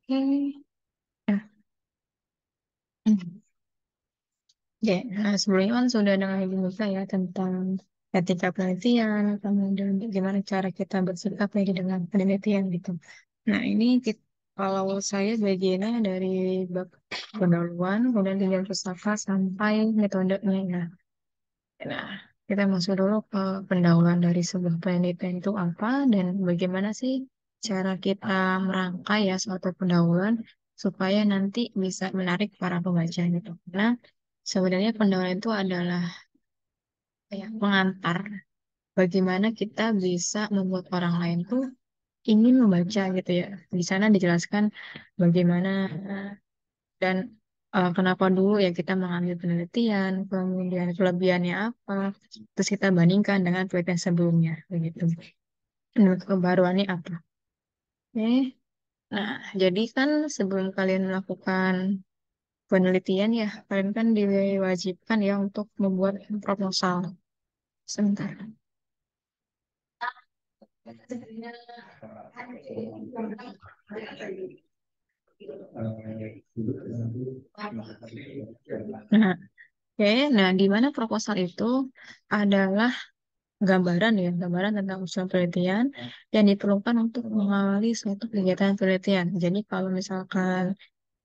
Oke. Nah, ya, nah, sebelumnya kan sudah dengar juga ya tentang etika penelitian, kemudian bagaimana cara kita bersikap ya di dalam penelitian gitu. Nah, ini kalau saya bagiannya dari bab pendahuluan, kemudian tinjauan pustaka sampai metodenya. Nah, kita masuk dulu ke pendahuluan dari sebuah penelitian itu apa dan bagaimana sih cara kita merangkai ya suatu pendahuluan supaya nanti bisa menarik para pembaca gitu. Karena sebenarnya pendahuluan itu adalah kayak pengantar bagaimana kita bisa membuat orang lain tuh ingin membaca gitu ya. Di sana dijelaskan bagaimana dan kenapa dulu ya kita mengambil penelitian, kemudian kelebihannya apa, terus kita bandingkan dengan penelitian sebelumnya, begitu. Menurut kebaruannya apa? Oke. Nah, jadi kan sebelum kalian melakukan penelitian ya, kalian kan diwajibkan ya untuk membuat proposal. Sebentar. Nah, oke. Nah, di mana proposal itu adalah gambaran ya, gambaran tentang usaha penelitian yang diperlukan untuk mengawali suatu kegiatan penelitian. Jadi kalau misalkan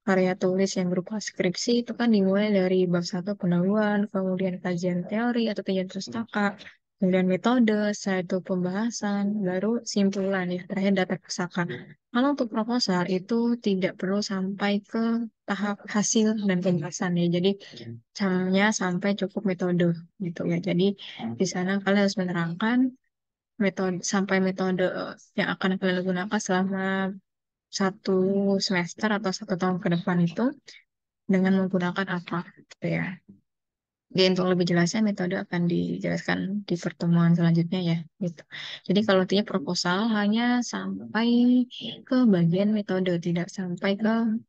karya tulis yang berupa skripsi itu kan dimulai dari bab satu pendahuluan, kemudian kajian teori atau kajian pustaka, kemudian metode, setelah itu pembahasan, baru simpulan ya, terakhir data pusaka. Kalau untuk proposal itu tidak perlu sampai ke tahap hasil dan pembahasan ya. Jadi hanya sampai cukup metode gitu ya. Jadi di sana kalian harus menerangkan metode yang akan kalian gunakan selama satu semester atau satu tahun ke depan itu dengan menggunakan apa gitu ya. Jadi untuk lebih jelasnya metode akan dijelaskan di pertemuan selanjutnya ya gitu. Jadi kalau intinya proposal hanya sampai ke bagian metode, tidak sampai ke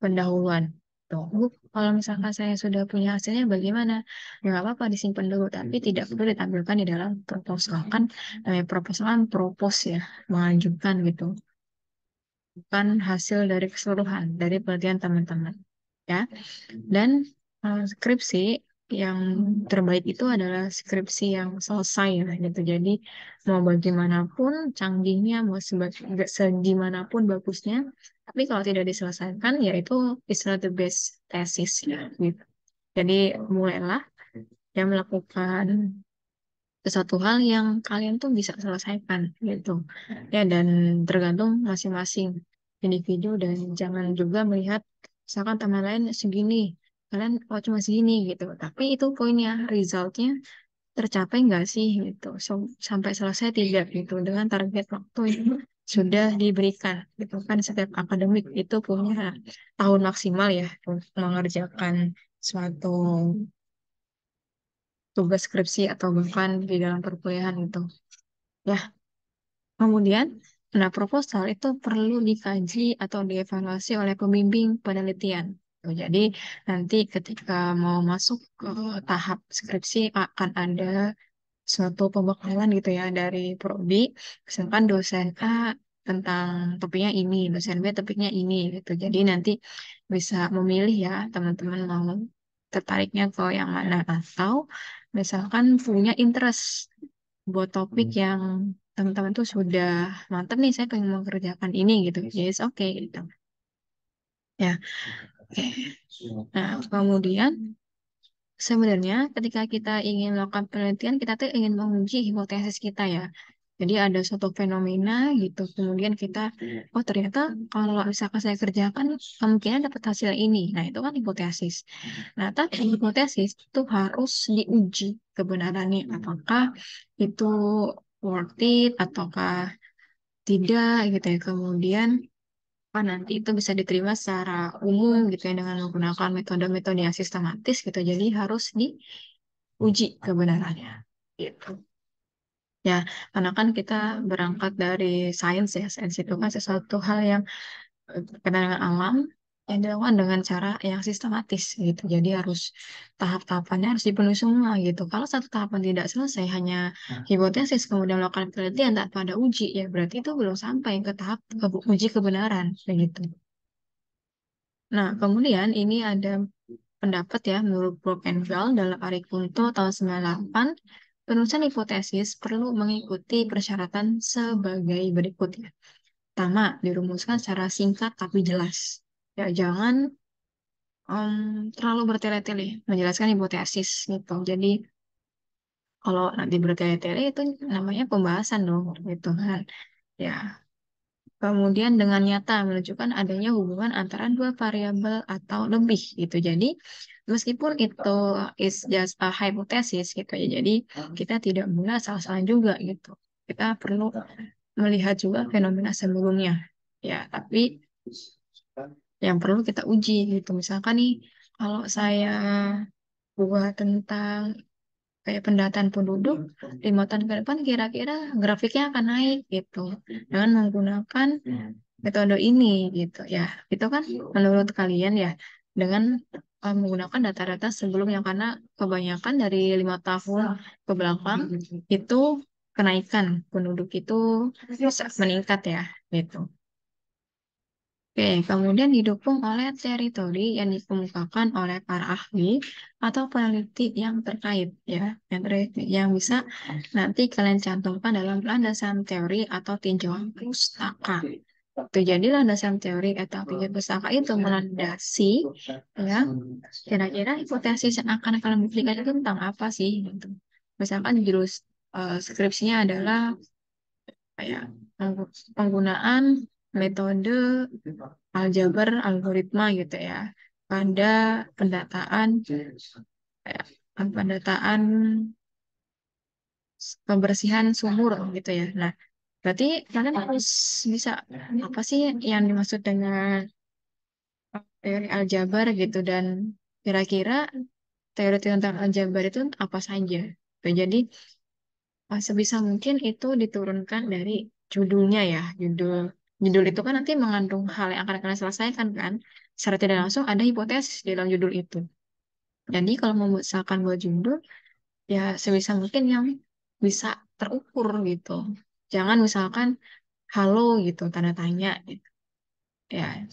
pendahuluan. Tuh, Bu, kalau misalkan saya sudah punya hasilnya bagaimana? Ya nggak apa-apa disimpan dulu, tapi tidak perlu ditampilkan di dalam proposal kan. Proposal kan propose ya, mengajukan gitu, bukan hasil dari keseluruhan dari penelitian teman-teman. Ya, dan skripsi yang terbaik itu adalah skripsi yang selesai ya gitu. Jadi mau bagaimanapun canggihnya, mau segimanapun bagusnya, tapi kalau tidak diselesaikan, ya itu istilah the best thesis ya gitu. Jadi mulailah yang melakukan sesuatu hal yang kalian tuh bisa selesaikan gitu ya dan tergantung masing-masing individu dan jangan juga melihat misalkan teman lain segini kalian oh cuma segini gitu tapi itu poinnya resultnya tercapai nggak sih gitu sampai selesai tidak gitu dengan target waktu yang sudah diberikan gitu kan setiap akademik itu punya tahun maksimal ya untuk mengerjakan suatu tugas skripsi atau bahkan di dalam perkuliahan itu. Ya, kemudian, nah proposal itu perlu dikaji atau dievaluasi oleh pembimbing penelitian. Tuh, jadi nanti ketika mau masuk ke tahap skripsi akan ada suatu pembekalan gitu ya dari prodi, misalkan dosen A tentang topiknya ini, dosen B topiknya ini gitu. Jadi nanti bisa memilih ya teman-teman mau tertariknya ke yang mana atau misalkan punya interest buat topik yang teman-teman tuh sudah mantep nih saya pengen mengerjakan ini gitu. Yes, oke gitu. Ya, oke. Nah, kemudian sebenarnya ketika kita ingin melakukan penelitian, kita tuh ingin menguji hipotesis kita ya. Jadi ada suatu fenomena gitu, kemudian kita, oh ternyata kalau misalkan saya kerjakan, kemungkinan dapat hasil ini. Nah itu kan hipotesis. Nah tapi hipotesis itu harus diuji kebenarannya. Apakah itu worth it, ataukah tidak gitu ya. Kemudian nanti itu bisa diterima secara umum gitu ya dengan menggunakan metode-metode yang sistematis gitu. Jadi harus diuji kebenarannya gitu. Ya, karena kan kita berangkat dari sains ya. Sains itu kan sesuatu hal yang berkaitan dengan alam. yang dilakukan dengan cara yang sistematis gitu. Jadi harus tahap-tahapannya harus dipenuhi semua gitu. Kalau satu tahapan tidak selesai hanya hipotesis kemudian melakukan penelitian tanpa ada uji ya berarti itu belum sampai ke tahap uji kebenaran begitu. Nah, kemudian ini ada pendapat ya menurut Brook and Gall dalam Arikunto tahun 98, penulisan hipotesis perlu mengikuti persyaratan sebagai berikut ya. Pertama, dirumuskan secara singkat tapi jelas. Ya, jangan terlalu bertele-tele menjelaskan hipotesis gitu. Jadi kalau nanti bertele-tele itu namanya pembahasan dong gitu kan. Ya, kemudian dengan nyata menunjukkan adanya hubungan antara dua variabel atau lebih gitu. Jadi meskipun itu is just a hypothesis gitu ya. Jadi kita tidak boleh asal-asalan juga gitu. Kita perlu melihat juga fenomena sebelumnya. Ya, tapi yang perlu kita uji gitu. Misalkan nih kalau saya buat tentang kayak pendataan penduduk 5 tahun ke depan kira-kira grafiknya akan naik gitu dengan menggunakan metode ini gitu ya itu kan menurut kalian ya dengan menggunakan data-data sebelumnya karena kebanyakan dari 5 tahun ke belakang itu kenaikan penduduk itu bisa meningkat ya gitu. Oke, kemudian didukung oleh teritori yang dikemukakan oleh para ahli atau peneliti yang terkait, ya, yang bisa nanti kalian cantumkan dalam landasan teori atau tinjauan pustaka. Tuh, jadi landasan teori atau tinjauan pustaka itu melandasi, ya, kira-kira hipotesis yang akan kalian buktikan itu tentang apa sih? Gitu. Misalkan jurus skripsinya adalah kayak penggunaan metode aljabar algoritma gitu ya pada pendataan kayak pendataan kebersihan sumur gitu ya. Nah, berarti kalian harus bisa apa sih yang dimaksud dengan teori aljabar gitu dan kira-kira teori tentang aljabar itu apa saja. Tuh, jadi sebisa mungkin itu diturunkan dari judulnya ya. Judul itu kan nanti mengandung hal yang akan kalian selesaikan kan. Secara tidak langsung ada hipotesis di dalam judul itu. Jadi kalau mau misalkan buat judul, ya sebisa mungkin yang bisa terukur gitu. Jangan misalkan halo gitu, tanda tanya gitu. Ya,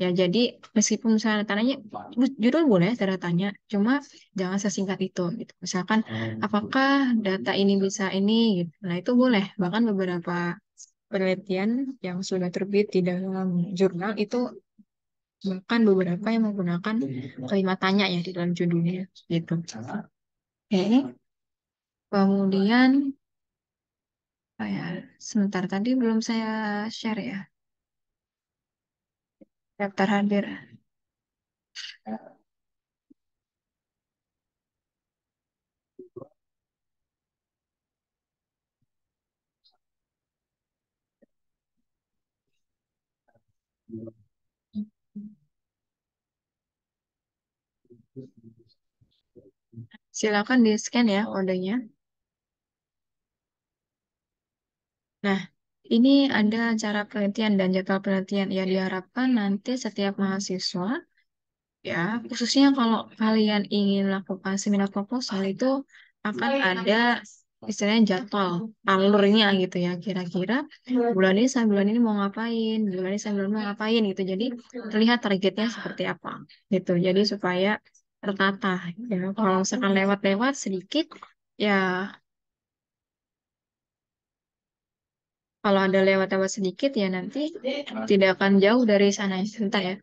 ya jadi meskipun misalnya tanya judul boleh tanda tanya, cuma jangan sesingkat itu gitu. Misalkan apakah data ini bisa ini gitu. Nah, itu boleh. Bahkan beberapa penelitian yang sudah terbit di dalam jurnal itu bahkan beberapa yang menggunakan kalimat tanya ya di dalam judulnya gitu. Oke. Kemudian ya, sebentar tadi belum saya share ya daftar hadir. Silakan di scan ya kodenya. Nah, ini ada cara penelitian dan jadwal penelitian. Ya, diharapkan nanti setiap mahasiswa, ya, khususnya kalau kalian ingin melakukan seminar proposal itu akan ada istilahnya jadwal, alurnya gitu ya. Kira-kira bulan ini sampai bulan ini mau ngapain, bulan ini sampai bulan ini mau ngapain gitu. Jadi terlihat targetnya seperti apa gitu. Jadi supaya tertata. Ya, kalau misalkan lewat-lewat sedikit, ya kalau ada lewat-lewat sedikit ya nanti tidak akan jauh dari sana. Sebentar ya.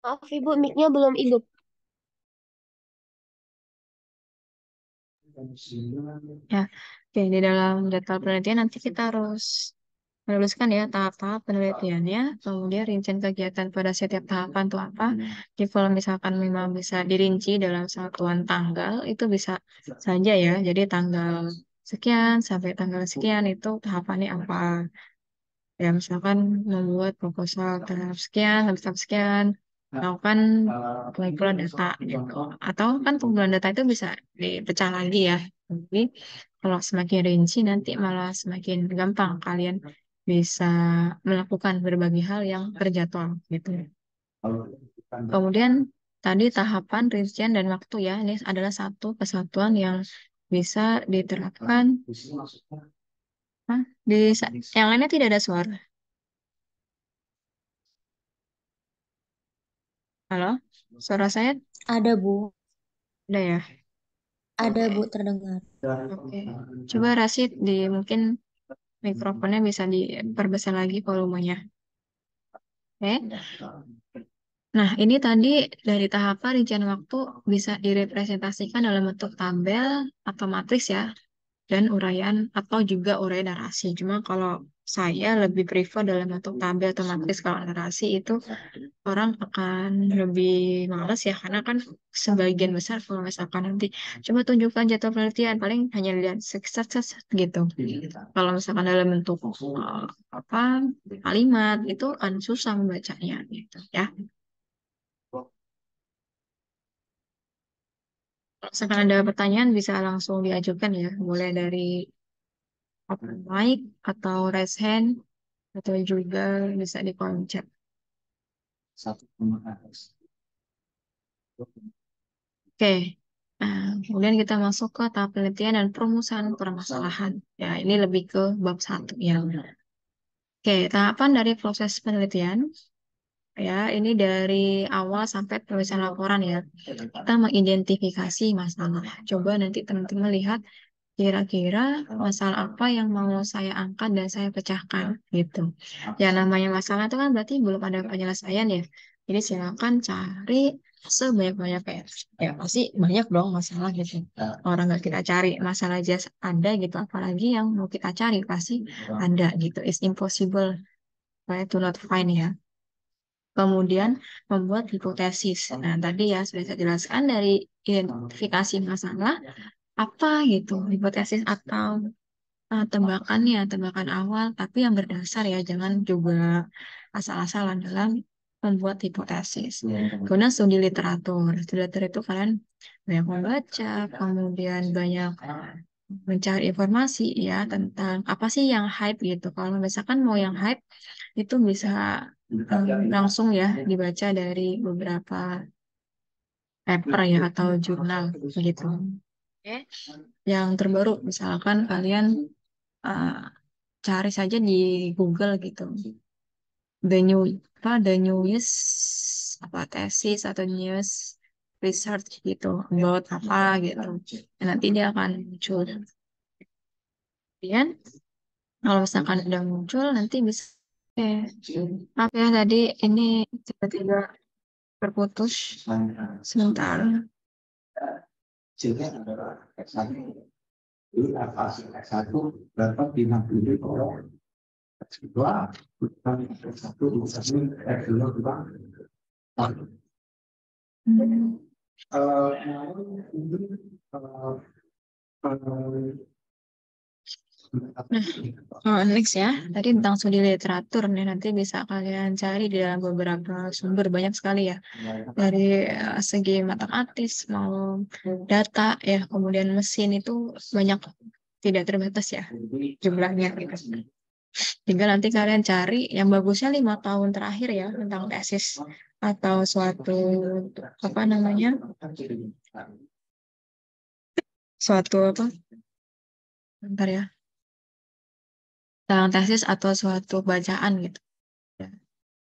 Maaf Ibu, mic-nya belum hidup. Ya, oke, di dalam data penelitian nanti kita harus menuliskan ya tahap-tahap penelitiannya, kemudian rincian kegiatan pada setiap tahapan itu apa. Jadi kalau misalkan memang bisa dirinci dalam satuan tanggal, itu bisa saja ya. Jadi tanggal sekian sampai tanggal sekian itu tahapannya apa. Ya, misalkan membuat proposal tahap sekian sampai tahap sekian, melakukan pengumpulan data gitu. Atau kan pengumpulan data itu bisa dipecah lagi ya. Jadi kalau semakin rinci nanti malah semakin gampang kalian bisa melakukan berbagai hal yang terjadwal gitu. Kemudian tadi tahapan rincian dan waktu ya, ini adalah satu kesatuan yang bisa diterapkan. Hah? Yang lainnya tidak ada suara. Halo, suara saya Ada Bu, ada ya? ada Oke. Bu terdengar. Oke. Coba Rasid di mungkin mikrofonnya bisa diperbesar lagi volumenya. Oke. Nah, ini tadi dari tahapan rincian waktu bisa direpresentasikan dalam bentuk tabel atau matriks ya, dan uraian atau juga uraian narasi. Cuma kalau saya lebih prefer dalam bentuk tabel atau matriks. Kalau narasi itu orang akan lebih males ya, karena kan sebagian besar kalau misalkan nanti coba tunjukkan jadwal penelitian paling hanya lihat set gitu. Kalau misalkan dalam bentuk apa kalimat itu kan susah membacanya gitu ya. Kalau misalkan ada pertanyaan bisa langsung diajukan ya, boleh dari open mic atau raise hand atau juga bisa di kolom chat. Oke. Nah, kemudian kita masuk ke tahap penelitian dan perumusan permasalahan. Ya, ini lebih ke bab satu ya. Oke, tahapan dari proses penelitian ya, ini dari awal sampai penulisan laporan ya. Kita mengidentifikasi masalah. Coba nanti teman-teman lihat kira-kira masalah apa yang mau saya angkat dan saya pecahkan gitu. Ya namanya masalah itu kan berarti belum ada penyelesaian ya. Jadi silakan cari sebanyak-banyaknya. Ya pasti banyak dong masalah gitu. Orang nggak kita cari masalah aja ada gitu. Apalagi yang mau kita cari pasti ada gitu. It's impossible to not find ya. Kemudian membuat hipotesis. Nah, tadi ya sudah saya jelaskan dari identifikasi masalah apa gitu, hipotesis atau tebakannya, tebakan awal, tapi yang berdasar ya, jangan juga asal-asalan dalam membuat hipotesis. Kemudian studi literatur. Studi literatur itu kalian banyak membaca, kemudian banyak mencari informasi ya tentang apa sih yang hype gitu. Kalau misalkan mau yang hype, itu bisa langsung ya dibaca dari beberapa paper ya atau jurnal gitu. Oke. Yang terbaru misalkan kalian uh, cari saja di Google gitu. The new the newest apa tesis atau news research gitu about apa gitu. Dan nanti dia akan muncul. Kemudian kalau misalkan udah muncul nanti bisa maaf ya tadi ini tiba-tiba terputus sebentar. Hmm. Nah, next ya, tadi tentang studi literatur nih nanti bisa kalian cari di dalam beberapa sumber banyak sekali ya dari segi matematis mau data ya kemudian mesin itu banyak tidak terbatas ya jumlahnya gitu. Tinggal nanti kalian cari yang bagusnya 5 tahun terakhir ya tentang tesis atau suatu apa namanya suatu apa bentar ya tentang tesis atau suatu bacaan gitu.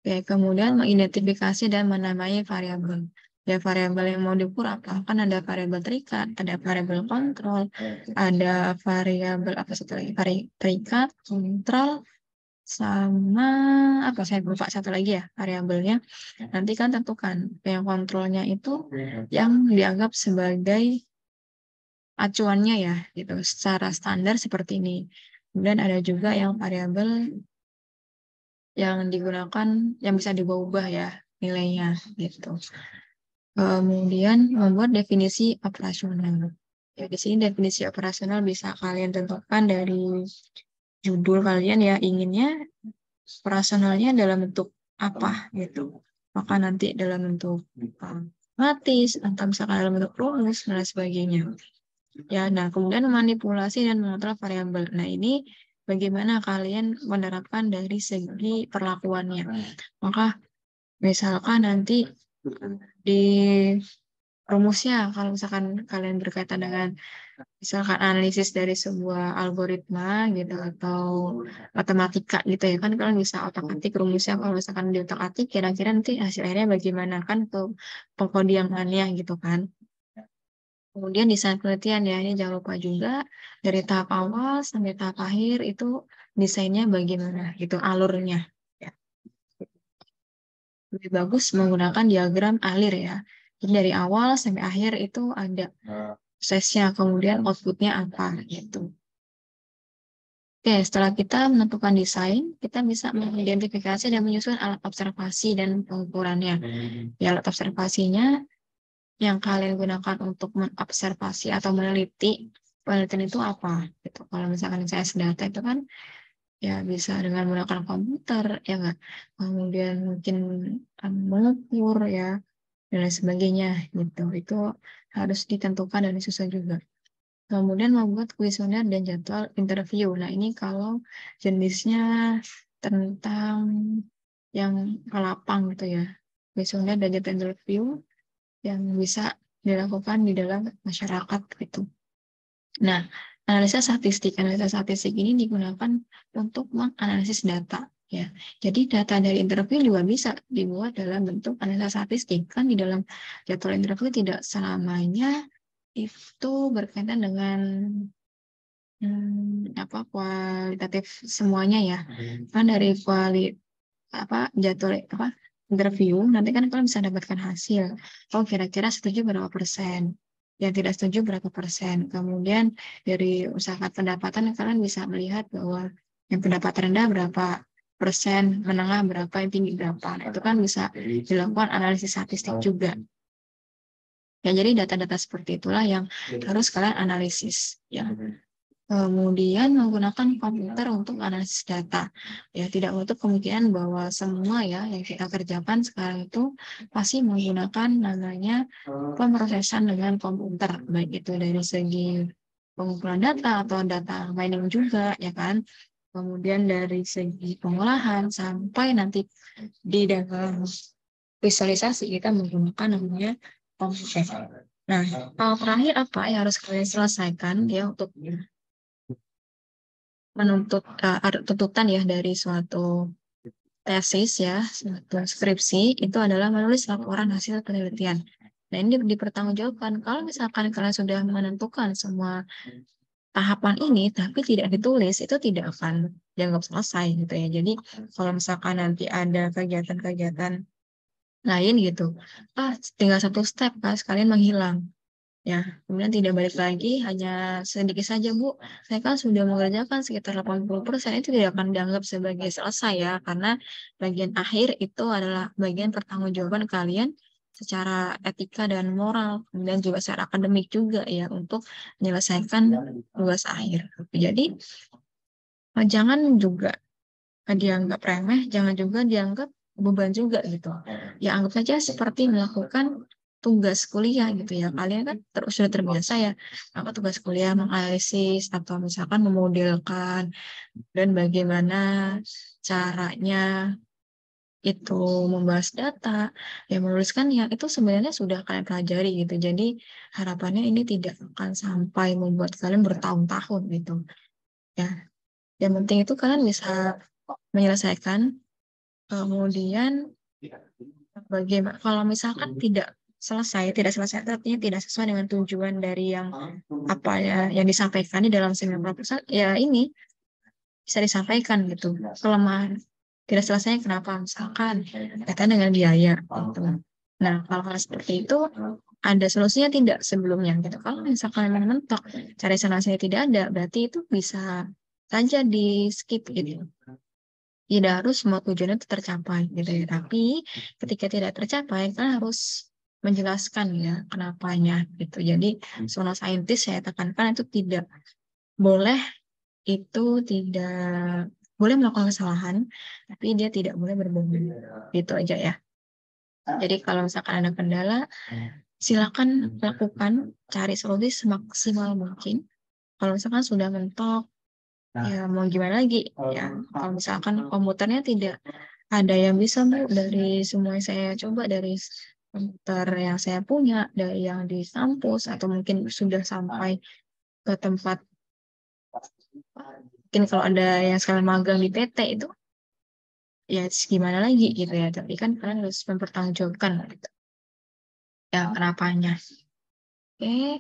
Oke, kemudian mengidentifikasi dan menamai variabel. Ya, variabel yang mau diukur apa? Kan ada variabel terikat, ada variabel kontrol, ada variabel apa satu lagi? Terikat, kontrol, sama apa saya lupa satu lagi ya variabelnya. Nanti kan tentukan yang kontrolnya itu yang dianggap sebagai acuannya ya gitu secara standar seperti ini. Kemudian ada juga yang variabel yang digunakan yang bisa diubah-ubah ya nilainya gitu. Kemudian membuat definisi operasional. Ya, di sini definisi operasional bisa kalian tentukan dari judul kalian ya inginnya operasionalnya dalam bentuk apa gitu. Maka nanti dalam bentuk matematis atau misalkan dalam bentuk rumus dan lain sebagainya. Ya, nah kemudian manipulasi dan mengontrol variabel. Nah, ini bagaimana kalian menerapkan dari segi perlakuannya. Maka misalkan nanti di rumusnya, kalau misalkan kalian berkaitan dengan misalkan analisis dari sebuah algoritma gitu atau matematika gitu ya kan kalian bisa otak-atik rumusnya kalau misalkan di otak-atik kira-kira nanti hasil akhirnya bagaimana kan ke pengkodiangannya gitu kan. Kemudian desain penelitian ya, ini jangan lupa juga dari tahap awal sampai tahap akhir itu desainnya bagaimana gitu, alurnya. Ya. Lebih bagus menggunakan diagram alir ya. Jadi dari awal sampai akhir itu ada prosesnya, kemudian outputnya apa gitu. Oke, setelah kita menentukan desain, kita bisa mengidentifikasi dan menyusun alat observasi dan pengukurannya. Ya, alat observasinya yang kalian gunakan untuk mengobservasi atau meneliti penelitian itu apa gitu. Kalau misalkan saya data itu kan ya bisa dengan menggunakan komputer ya nggak, kemudian mungkin mengukur ya dan lain sebagainya gitu. Itu harus ditentukan dan disusun juga. Kemudian membuat kuesioner dan jadwal interview. Nah ini kalau jenisnya tentang yang ke lapang gitu ya. Kuesioner dan jadwal interview yang bisa dilakukan di dalam masyarakat gitu. Nah, analisa statistik ini digunakan untuk menganalisis data ya. Jadi data dari interview juga bisa dibuat dalam bentuk analisa statistik. Kan di dalam jadwal interview tidak selamanya itu berkaitan dengan apa kualitatif semuanya ya. Kan dari apa jadwal apa interview nanti kan kalian bisa dapatkan hasil oh kira-kira setuju berapa persen yang tidak setuju berapa persen kemudian dari usaha pendapatan kalian bisa melihat bahwa yang pendapat rendah berapa persen menengah berapa yang tinggi berapa nah, itu kan bisa dilakukan analisis statistik juga ya jadi data-data seperti itulah yang harus kalian analisis ya. Kemudian menggunakan komputer untuk analisis data. Ya, tidak menutup kemungkinan bahwa semua ya yang kita kerjakan sekarang itu pasti menggunakan namanya pemrosesan dengan komputer, baik itu dari segi pengumpulan data atau data mining juga, ya kan. Kemudian dari segi pengolahan sampai nanti di dalam visualisasi kita menggunakan namanya komputer. Nah, hal terakhir apa yang harus kalian selesaikan ya untuk menuntut ada tuntutan ya dari suatu tesis ya, suatu skripsi itu adalah menulis laporan hasil penelitian. Nah, ini dipertanggungjawabkan kalau misalkan kalian sudah menentukan semua tahapan ini tapi tidak ditulis itu tidak akan dianggap selesai gitu ya. Jadi kalau misalkan nanti ada kegiatan-kegiatan lain gitu, tinggal satu step sekalian menghilang. Ya, kemudian tidak balik lagi, hanya sedikit saja, Bu. Saya kan sudah mengerjakan sekitar 80%, itu tidak akan dianggap sebagai selesai ya, karena bagian akhir itu adalah bagian pertanggungjawaban kalian secara etika dan moral, dan juga secara akademik juga ya, untuk menyelesaikan tugas akhir. Jadi, jangan juga dianggap remeh, jangan juga dianggap beban juga gitu. Ya anggap saja seperti melakukan tugas kuliah gitu ya. Kalian kan terus sudah terbiasa ya, apa tugas kuliah menganalisis atau misalkan memodelkan dan bagaimana caranya itu membahas data, yang menuliskan ya itu sebenarnya sudah kalian pelajari gitu. Jadi harapannya ini tidak akan sampai membuat kalian bertahun-tahun gitu. Ya, yang penting itu kalian bisa menyelesaikan. Kemudian bagaimana kalau misalkan tidak selesai artinya tidak sesuai dengan tujuan dari yang apa ya yang disampaikan di dalam seminar proposal ya ini bisa disampaikan gitu kelemahan tidak selesainya kenapa, misalkan kaitan dengan biaya gitu. Nah, kalau hal seperti itu ada solusinya tidak sebelumnya gitu. Kalau misalkan memang mentok cari solusinya tidak ada, berarti itu bisa saja di skip gitu. Tidak harus semua tujuan itu tercapai gitu ya. Tapi ketika tidak tercapai, kan harus menjelaskan ya kenapanya gitu. Jadi semua saintis saya tekankan itu tidak boleh, itu tidak boleh melakukan kesalahan, tapi dia tidak boleh berbohong. Gitu aja ya. Jadi kalau misalkan ada kendala, silakan lakukan, cari solusi semaksimal mungkin. Kalau misalkan sudah mentok, ya mau gimana lagi ya. Kalau misalkan komputernya tidak ada yang bisa Bu dari semua yang saya coba, dari komputer yang saya punya, dari yang di kampus atau mungkin sudah sampai ke tempat, mungkin kalau ada yang sekarang magang di PT itu ya gimana lagi gitu ya, tapi kan kalian harus mempertanggungjawabkan gitu ya kenapanya. Oke,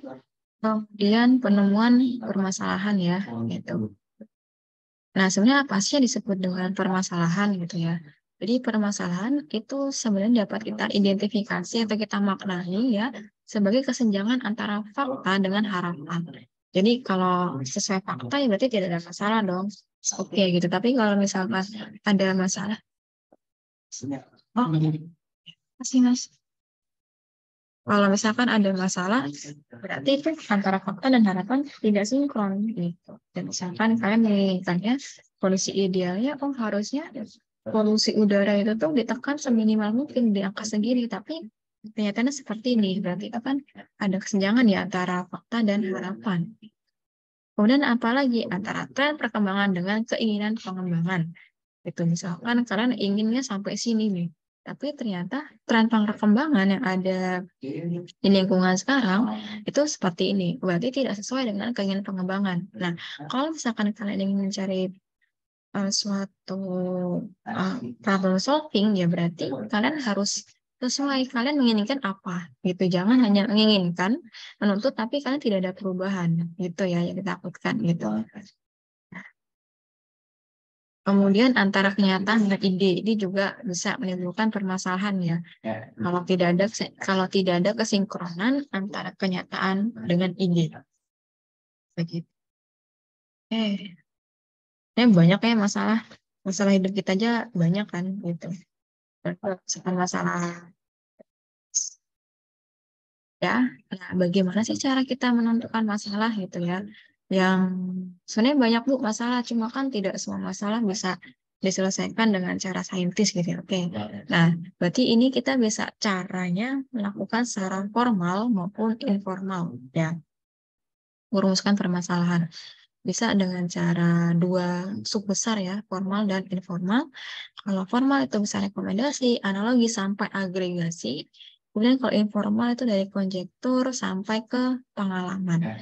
kemudian penemuan permasalahan ya gitu. Nah, sebenarnya apa sih yang disebut dengan permasalahan gitu ya? Jadi permasalahan itu sebenarnya dapat kita identifikasi atau kita maknai ya sebagai kesenjangan antara fakta dengan harapan. Jadi kalau sesuai fakta ya berarti tidak ada masalah dong. Oke gitu. Tapi kalau misalkan ada masalah, oh masih mas. Kalau misalkan ada masalah, berarti itu antara fakta dan harapan tidak sinkron gitu. Dan misalkan kalian menginginkannya kondisi idealnya, oh harusnya polusi udara itu tuh ditekan seminimal mungkin di angka segini, tapi kenyataannya seperti ini. Berarti itu kan ada kesenjangan ya antara fakta dan harapan. Kemudian apalagi antara tren perkembangan dengan keinginan pengembangan. Itu misalkan kalian inginnya sampai sini nih. Tapi ternyata tren perkembangan yang ada di lingkungan sekarang itu seperti ini. Berarti tidak sesuai dengan keinginan pengembangan. Nah, kalau misalkan kalian ingin mencari suatu problem solving, ya berarti kalian harus sesuai kalian menginginkan apa gitu. Jangan hanya menginginkan, menuntut, tapi kalian tidak ada perubahan gitu ya yang ditakutkan gitu. Kemudian antara kenyataan dan ide ini juga bisa menimbulkan permasalahan ya. Kalau tidak ada kesinkronan antara kenyataan dengan ide. Begitu. Banyak ya masalah. Masalah hidup kita aja banyak kan gitu. Misalkan masalah ya. Nah, bagaimana sih cara kita menentukan masalah gitu ya? Yang sebenarnya banyak Bu masalah, cuma kan tidak semua masalah bisa diselesaikan dengan cara saintis gitu ya. Oke. Nah, berarti ini kita bisa caranya melakukan secara formal maupun informal ya. Merumuskan permasalahan. Bisa dengan cara dua sub besar ya, formal dan informal. Kalau formal itu bisa rekomendasi, analogi sampai agregasi. Kemudian kalau informal itu dari konjektur sampai ke pengalaman.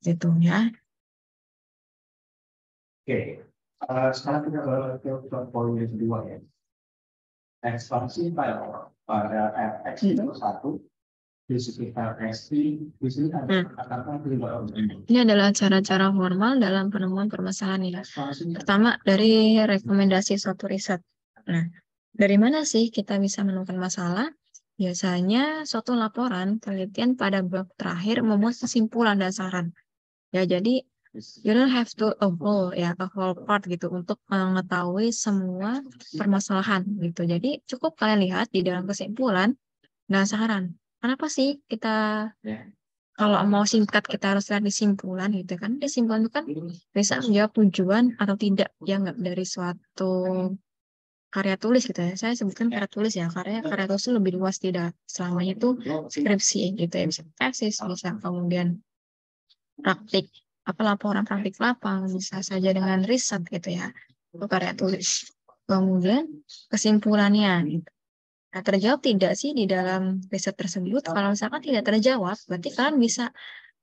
Gitu ya. Oke, sekarang kita ke poin yang kedua ya. Ekspansi pada fx itu satu, di sekitar x di sini ada kata-kata Ini adalah cara-cara formal dalam penemuan permasalahan ya. Pertama, dari rekomendasi suatu riset. Nah, dari mana sih kita bisa menemukan masalah? Biasanya suatu laporan penelitian pada bab terakhir memuat kesimpulan dan saran. Ya, jadi you don't have to a whole part gitu untuk mengetahui semua permasalahan gitu. Jadi cukup kalian lihat di dalam kesimpulan dan saran. Kenapa sih kita kalau mau singkat kita harus lihat kesimpulan gitu kan? Kesimpulan itu kan bisa menjawab tujuan atau tidak ya nggak dari suatu karya tulis gitu ya. Saya sebutkan karya tulis ya, karya tulis itu lebih luas, tidak selamanya itu skripsi gitu ya, bisa tesis, bisa kemudian praktik apa laporan praktik lapang, bisa saja dengan riset gitu ya, itu karya tulis. Kemudian kesimpulannya gitu. Nah, terjawab tidak sih di dalam riset tersebut? Kalau misalkan tidak terjawab, berarti kalian bisa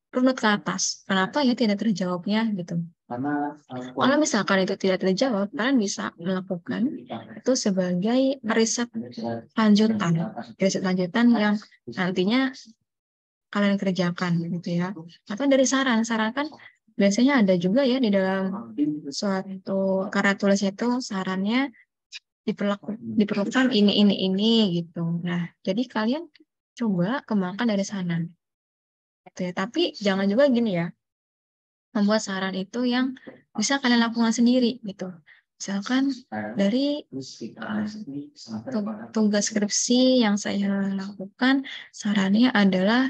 runut ke atas. Kenapa ya tidak terjawabnya gitu? Kalau misalkan itu tidak terjawab, kalian bisa melakukan itu sebagai riset lanjutan, yang nantinya kalian kerjakan gitu ya. Atau dari saran kan biasanya ada juga ya di dalam suatu karya tulis itu sarannya diperlukan ini gitu. Nah, jadi kalian coba kembangkan dari sana. Gitu ya. Tapi jangan juga gini ya, membuat saran itu yang bisa kalian lakukan sendiri gitu. Misalkan dari tugas skripsi yang saya lakukan, sarannya adalah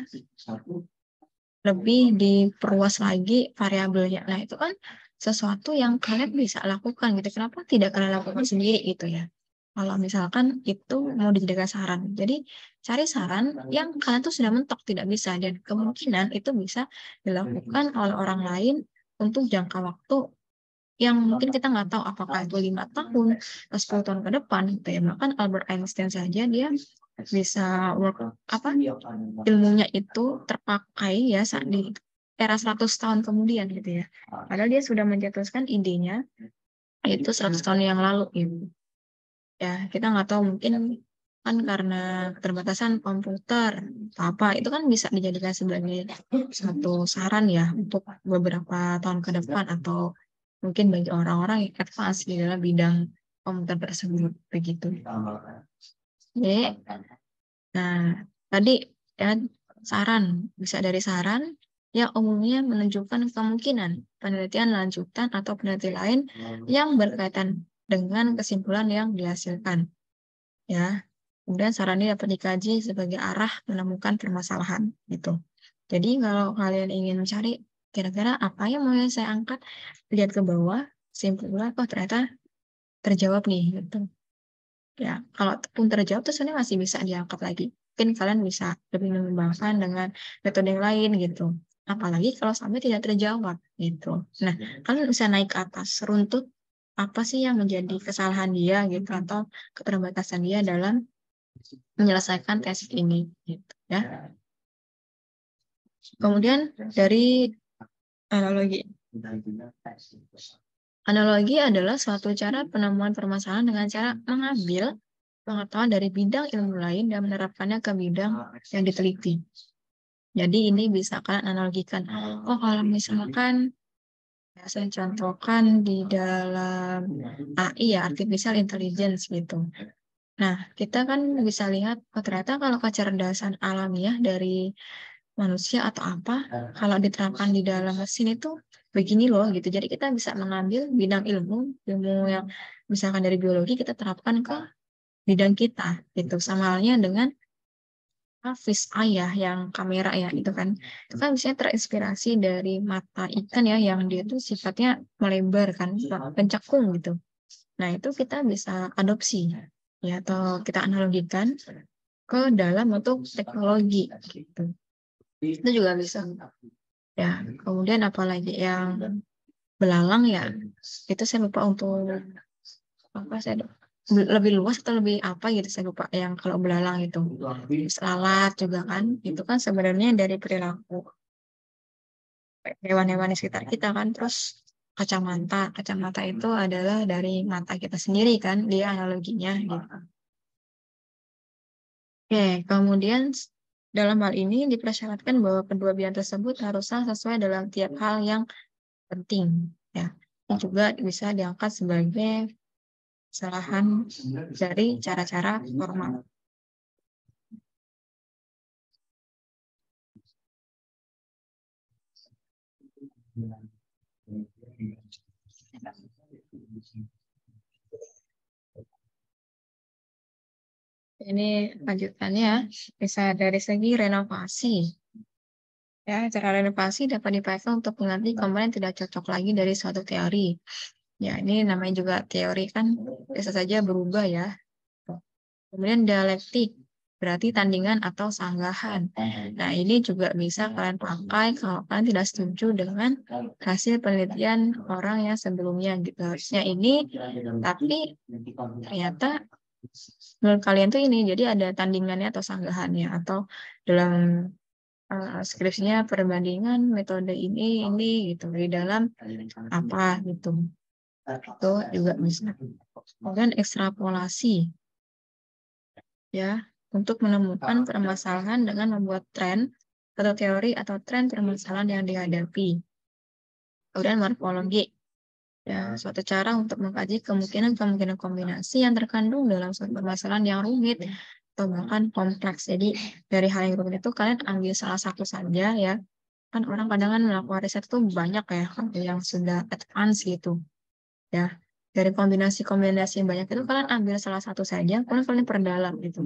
lebih diperluas lagi variabelnya. Nah, itu kan sesuatu yang kalian bisa lakukan gitu. Kenapa tidak kalian lakukan sendiri gitu ya? Kalau misalkan itu mau dijadikan saran. Jadi, cari saran yang kalian tuh sudah mentok tidak bisa. Dan kemungkinan itu bisa dilakukan oleh orang lain untuk jangka waktu yang mungkin kita nggak tahu apakah itu 5 tahun atau 10 tahun ke depan gitu ya. Bahkan Albert Einstein saja dia bisa ilmunya itu terpakai ya saat di era 100 tahun kemudian gitu ya. Padahal dia sudah mencetuskan idenya itu 100 tahun yang lalu gitu. Ya, kita nggak tahu mungkin kan karena keterbatasan komputer apa itu kan bisa dijadikan sebagai satu saran ya untuk beberapa tahun ke depan atau mungkin bagi orang-orang yang advance di dalam bidang komputer tersebut begitu. Jadi, nah tadi ya saran bisa dari saran yang umumnya menunjukkan kemungkinan penelitian lanjutan atau penelitian lain yang berkaitan dengan kesimpulan yang dihasilkan. Ya, kemudian saran ini dapat dikaji sebagai arah menemukan permasalahan gitu. Jadi kalau kalian ingin mencari kira-kira apa yang mau saya angkat, lihat ke bawah, simpulnya kok ternyata terjawab nih gitu. Ya, kalau pun terjawab tuh sebenarnya masih bisa diangkat lagi. Mungkin kalian bisa lebih mengembangkan dengan metode yang lain gitu. Apalagi kalau sampai tidak terjawab gitu. Nah, kalian bisa naik ke atas, runtut apa sih yang menjadi kesalahan dia gitu atau keterbatasan dia dalam menyelesaikan tesis ini gitu ya. Kemudian dari analogi. Analogi adalah suatu cara penemuan permasalahan dengan cara mengambil pengetahuan dari bidang ilmu lain dan menerapkannya ke bidang yang diteliti. Jadi ini bisa kalian analogikan. Oh, kalau misalkan saya contohkan di dalam AI ya, Artificial Intelligence gitu. Nah, kita kan bisa lihat, oh, ternyata kalau kecerdasan alamiah dari manusia atau apa, kalau diterapkan di dalam mesin itu begini loh gitu. Jadi kita bisa mengambil bidang ilmu yang misalkan dari biologi kita terapkan ke bidang kita gitu. Sama halnya dengan fish eye ya, yang kamera ya itu kan. Itu kan biasanya terinspirasi dari mata ikan ya, yang dia tuh sifatnya melebar kan, pencekung gitu. Nah, itu kita bisa adopsi ya atau kita analogikan ke dalam bentuk teknologi gitu. Itu juga bisa. Ya, kemudian apalagi yang belalang ya, itu saya lupa untuk apa saya lebih luas atau lebih apa gitu saya lupa yang kalau belalang itu. Terus lalat juga kan, itu kan sebenarnya dari perilaku hewan-hewan di sekitar kita kan. Terus kacamata itu adalah dari mata kita sendiri kan, dia analoginya gitu. Oke, kemudian dalam hal ini dipersyaratkan bahwa kedua bidang tersebut haruslah sesuai dalam tiap hal yang penting. Ya, ini juga bisa diangkat sebagai kesalahan dari cara-cara formal. Ini lanjutannya bisa dari segi renovasi. Ya, cara renovasi dapat dipakai untuk mengganti komponen tidak cocok lagi dari suatu teori. Ya, ini namanya juga teori kan bisa saja berubah ya. Kemudian dialektik, berarti tandingan atau sanggahan. Nah, ini juga bisa kalian pakai kalau kalian tidak setuju dengan hasil penelitian orang yang sebelumnya gitu. Harusnya ini, tapi ternyata menurut kalian tuh ini, jadi ada tandingannya atau sanggahannya, atau dalam skripsinya perbandingan metode ini gitu di dalam apa gitu. Itu juga bisa. Kemudian ekstrapolasi ya untuk menemukan permasalahan dengan membuat tren atau teori atau tren permasalahan yang dihadapi. Kemudian morfologi. Ya, suatu cara untuk mengkaji kemungkinan kombinasi yang terkandung dalam suatu permasalahan yang rumit atau bahkan kompleks. Jadi dari hal yang rumit itu kalian ambil salah satu saja ya. Kan orang kadang kan melakukan riset itu banyak ya, yang sudah advance gitu. Ya, dari kombinasi-kombinasi yang banyak itu kalian ambil salah satu saja, kemudian kalian perdalam gitu.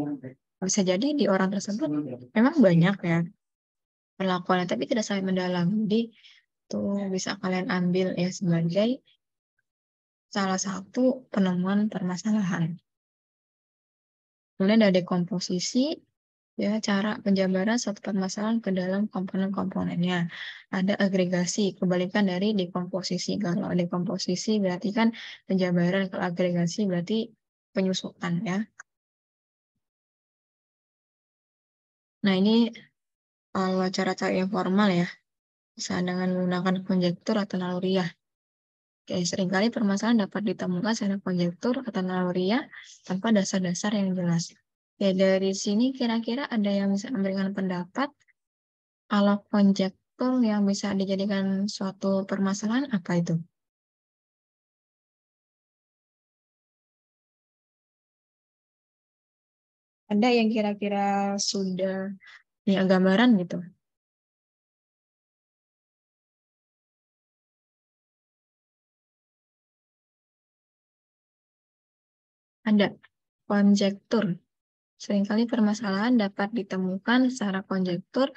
Bisa jadi di orang tersebut memang banyak ya perlakuannya, tapi tidak sampai mendalam. Jadi itu bisa kalian ambil ya sebagai salah satu penemuan permasalahan. Kemudian ada dekomposisi, ya cara penjabaran suatu permasalahan ke dalam komponen-komponennya. Ada agregasi, kebalikan dari dekomposisi. Kalau dekomposisi berarti kan penjabaran, kalau agregasi berarti penyusutan ya. Nah ini kalau cara-cara yang formal ya, bisa dengan menggunakan konjektur atau naluriah. Oke, seringkali permasalahan dapat ditemukan secara konjektur atau naluriah tanpa dasar-dasar yang jelas. Ya, dari sini kira-kira ada yang bisa memberikan pendapat kalau konjektur yang bisa dijadikan suatu permasalahan apa itu? Ada yang kira-kira sudah punya gambaran gitu? Ada konjektur. Seringkali permasalahan dapat ditemukan secara konjektur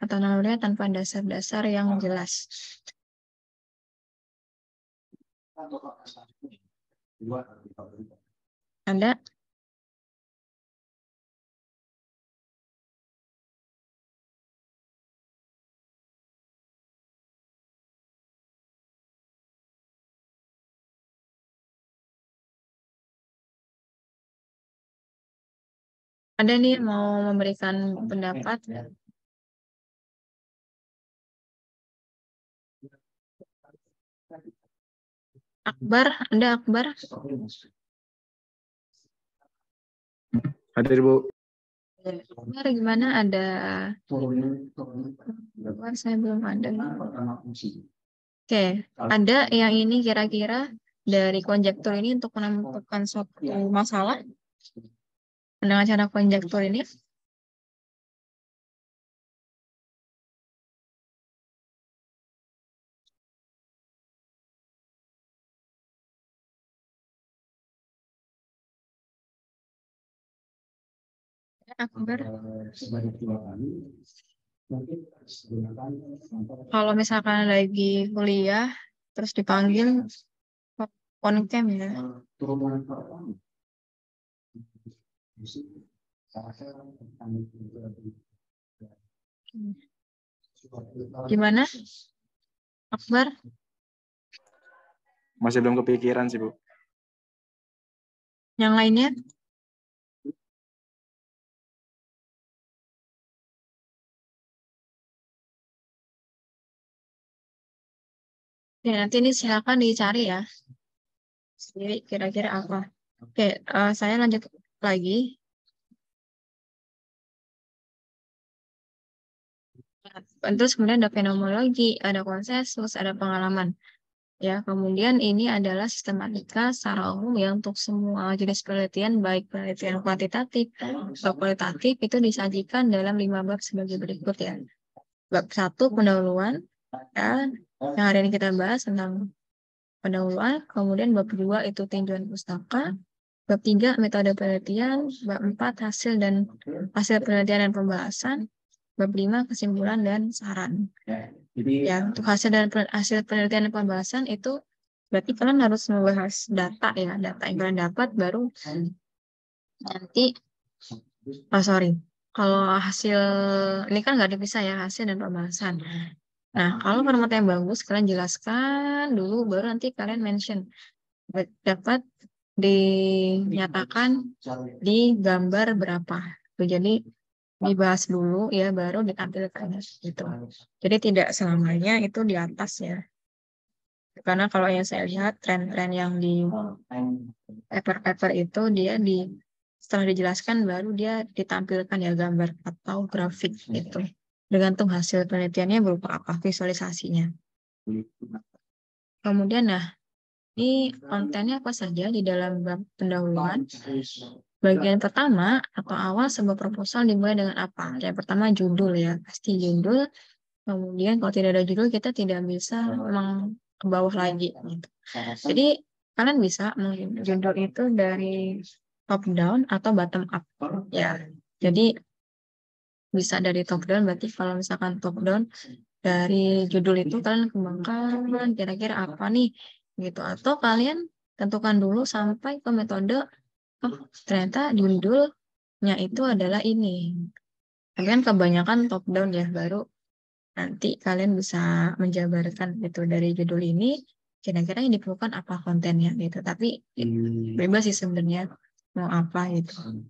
atau naluriah tanpa dasar-dasar yang jelas. Ada? Ada nih mau memberikan pendapat? Akbar, ada Akbar? Hadir, Bu. Akbar gimana? Ada Akbar, saya belum ada. Oke, ada yang ini kira-kira dari konjektur ini untuk menentukan suatu masalah dengan cara konjektur ini? Akbar, kalau misalkan lagi kuliah terus dipanggil koncam ya. Gimana? Akbar? Masih belum kepikiran sih, Bu. Yang lainnya? Ya, nanti ini silakan dicari ya. Sendiri kira-kira apa. Oke, saya lanjut lagi. Terus kemudian ada fenomenologi, ada konsensus, ada pengalaman. Ya, kemudian ini adalah sistematika secara umum ya untuk semua jenis penelitian, baik penelitian kuantitatif atau kualitatif, itu disajikan dalam 5 bab sebagai berikut ya. Bab 1, pendahuluan, ya, yang hari ini kita bahas tentang pendahuluan, kemudian bab 2 itu tinjauan pustaka, bab 3 metode penelitian, bab 4 hasil penelitian dan pembahasan, bab 5 kesimpulan dan saran. Ya, untuk hasil penelitian dan pembahasan itu berarti kalian harus membahas data ya, data yang kalian dapat baru nanti, kalau hasil ini kan nggak dipisah ya, hasil dan pembahasan. Nah, kalau format yang bagus, kalian jelaskan dulu, baru nanti kalian mention dapat dinyatakan di gambar berapa. Jadi dibahas dulu ya, baru ditampilkan gitu. Jadi tidak selamanya itu di atas ya. Karena kalau yang saya lihat tren-tren yang di paper-paper itu dia setelah dijelaskan baru dia ditampilkan ya gambar atau grafik itu. Tergantung hasil penelitiannya berupa apa visualisasinya. Kemudian, nah, ini kontennya apa saja di dalam bab pendahuluan. Bagian pertama atau awal sebuah proposal dimulai dengan apa? Yang pertama judul ya, pasti judul. Kemudian kalau tidak ada judul kita tidak bisa memang ke bawah lagi gitu. Jadi kalian bisa mungkin judul itu dari top down atau bottom up ya. Jadi bisa dari top down, berarti kalau misalkan top down dari judul itu kalian kembangkan kira-kira apa nih gitu, atau kalian tentukan dulu sampai ke metode oh ternyata judulnya itu adalah ini. Kalian kebanyakan top down ya, baru nanti kalian bisa menjabarkan gitu dari judul ini kira-kira yang diperlukan apa kontennya gitu. Tapi bebas sih sebenarnya mau apa gitu.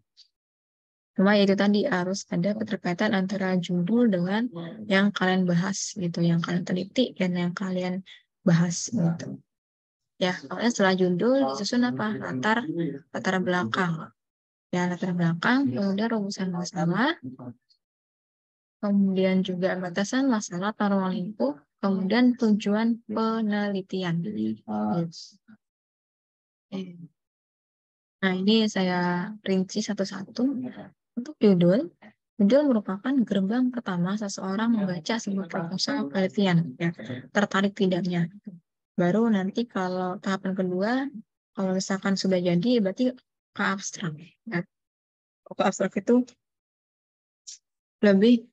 Cuma itu tadi harus ada keterkaitan antara judul dengan yang kalian bahas gitu, yang kalian teliti dan yang kalian bahas gitu. Ya, pokoknya setelah judul disusun apa? Latar belakang. Ya, latar belakang, kemudian rumusan masalah, kemudian juga batasan masalah atau ruang lingkup, kemudian tujuan penelitian. Nah, ini saya rinci satu-satu. Untuk judul, judul merupakan gerbang pertama seseorang membaca sebuah proposal penelitian. Ya, tertarik tidaknya. Baru nanti kalau tahapan kedua, kalau misalkan sudah jadi, berarti ke abstrak. Ya. Ke abstrak itu lebih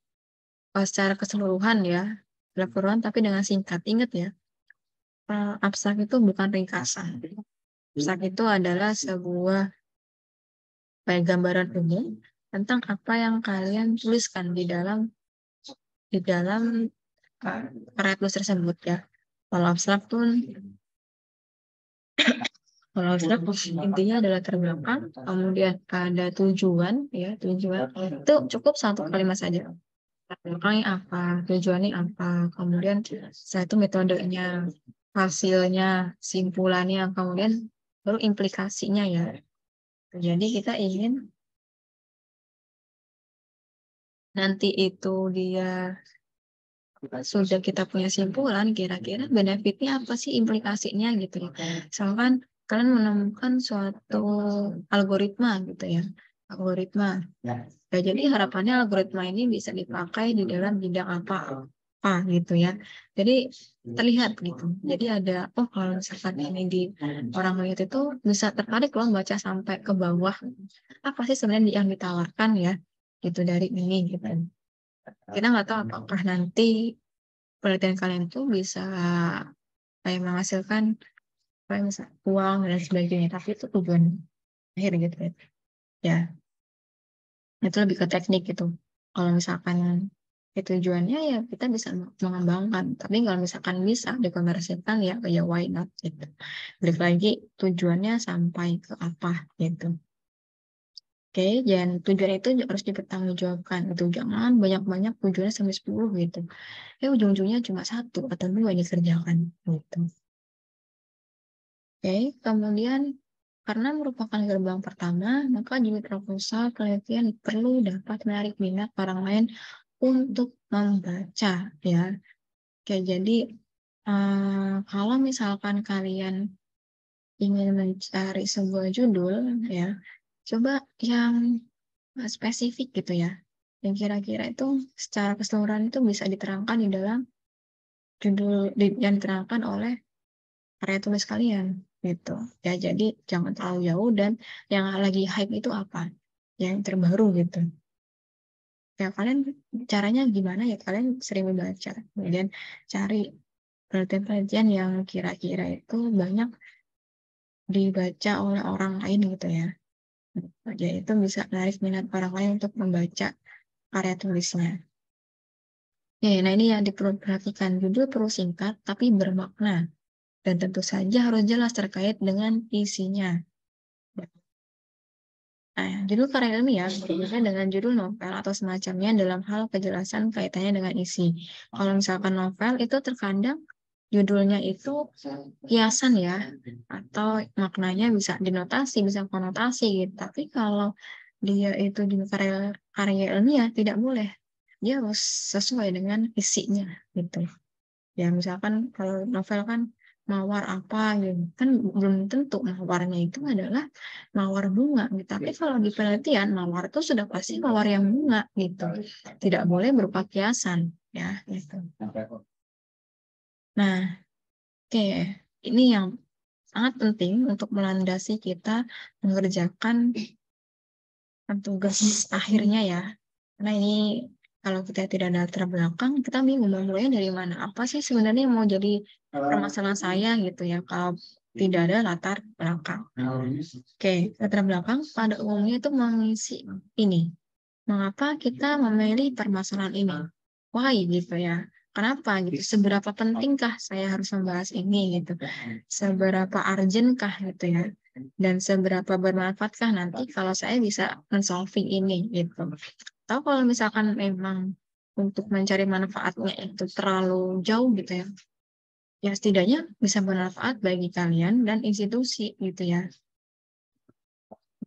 secara keseluruhan ya, laporan tapi dengan singkat. Ingat ya, abstrak itu bukan ringkasan. Abstrak itu adalah sebuah kayak gambaran umum tentang apa yang kalian tuliskan di dalam karya tulis tersebut ya. Kalau abstrak tuh Kalau abstrak intinya adalah terbelakang, kemudian ada tujuan ya, tujuan itu cukup satu kalimat saja. Belakangnya apa, tujuannya apa, kemudian setelah itu metodenya, hasilnya, simpulannya, kemudian baru implikasinya ya. Jadi kita ingin nanti itu dia sudah kita punya simpulan, kira-kira benefitnya apa sih, implikasinya gitu ya. Misalkan kalian menemukan suatu algoritma gitu ya, algoritma. Ya, jadi harapannya algoritma ini bisa dipakai di dalam bidang apa gitu ya. Jadi terlihat gitu. Jadi ada, oh kalau misalkan ini di orang lihat itu bisa tertarik loh baca sampai ke bawah. Apa sih sebenarnya yang ditawarkan ya gitu dari ini gitu. Kita nggak tahu apakah nanti penelitian kalian itu bisa kayak menghasilkan kayak misal uang dan sebagainya, tapi itu tujuan akhir gitu ya. Ya, itu lebih ke teknik gitu. Kalau misalkan itu tujuannya ya kita bisa mengembangkan, tapi kalau misalkan bisa dikomersilkan ya ya why not gitu. Balik lagi tujuannya sampai ke apa gitu. Oke, dan tujuan itu harus dipertanggungjawabkan. Itu jangan banyak-banyak tujuannya sampai 10 gitu. Ujung-ujungnya cuma satu atau dua yang dikerjakan gitu. Oke, kemudian karena merupakan gerbang pertama, maka judul proposal penelitian perlu dapat menarik minat orang lain untuk membaca ya. Oke, jadi kalau misalkan kalian ingin mencari sebuah judul ya, coba yang spesifik gitu ya. Yang kira-kira itu secara keseluruhan itu bisa diterangkan di dalam judul yang diterangkan oleh karya tulis kalian gitu ya. Jadi jangan terlalu jauh, dan yang lagi hype itu apa yang terbaru gitu ya. Kalian caranya gimana ya, kalian sering membaca kemudian cari penelitian-penelitian yang kira-kira itu banyak dibaca oleh orang lain gitu ya. Jadi itu bisa menarik minat orang lain untuk membaca karya tulisnya. Ya, nah ini yang diperhatikan, judul perlu singkat tapi bermakna, dan tentu saja harus jelas terkait dengan isinya. Nah, judul karya ilmiah berbeda dengan judul novel atau semacamnya dalam hal kejelasan kaitannya dengan isi. Kalau misalkan novel itu terkadang judulnya itu kiasan ya, atau maknanya bisa dinotasi, bisa konotasi gitu. Tapi kalau dia itu di karya ilmiah tidak boleh. Dia harus sesuai dengan isinya gitu. Ya misalkan kalau novel kan mawar apa gitu. Kan belum tentu mawarnya itu adalah mawar bunga gitu. Tapi kalau di penelitian mawar itu sudah pasti mawar yang bunga gitu. Tidak boleh berupa kiasan ya gitu. Nah, oke. Ini yang sangat penting untuk melandasi kita mengerjakan tugas akhirnya ya. Karena ini kalau kita tidak ada latar belakang, kita bingung mau mulai dari mana. Apa sih sebenarnya yang mau jadi permasalahan saya gitu ya kalau tidak ada latar belakang. Oke, latar belakang pada umumnya itu mengisi ini. Mengapa kita memilih permasalahan ini? Why gitu ya. Kenapa gitu? Seberapa pentingkah saya harus membahas ini gitu? Seberapa urgentkah gitu ya? Dan seberapa bermanfaatkah nanti kalau saya bisa men-solving ini gitu. Atau kalau misalkan memang untuk mencari manfaatnya itu terlalu jauh gitu ya. Ya setidaknya bisa bermanfaat bagi kalian dan institusi gitu ya.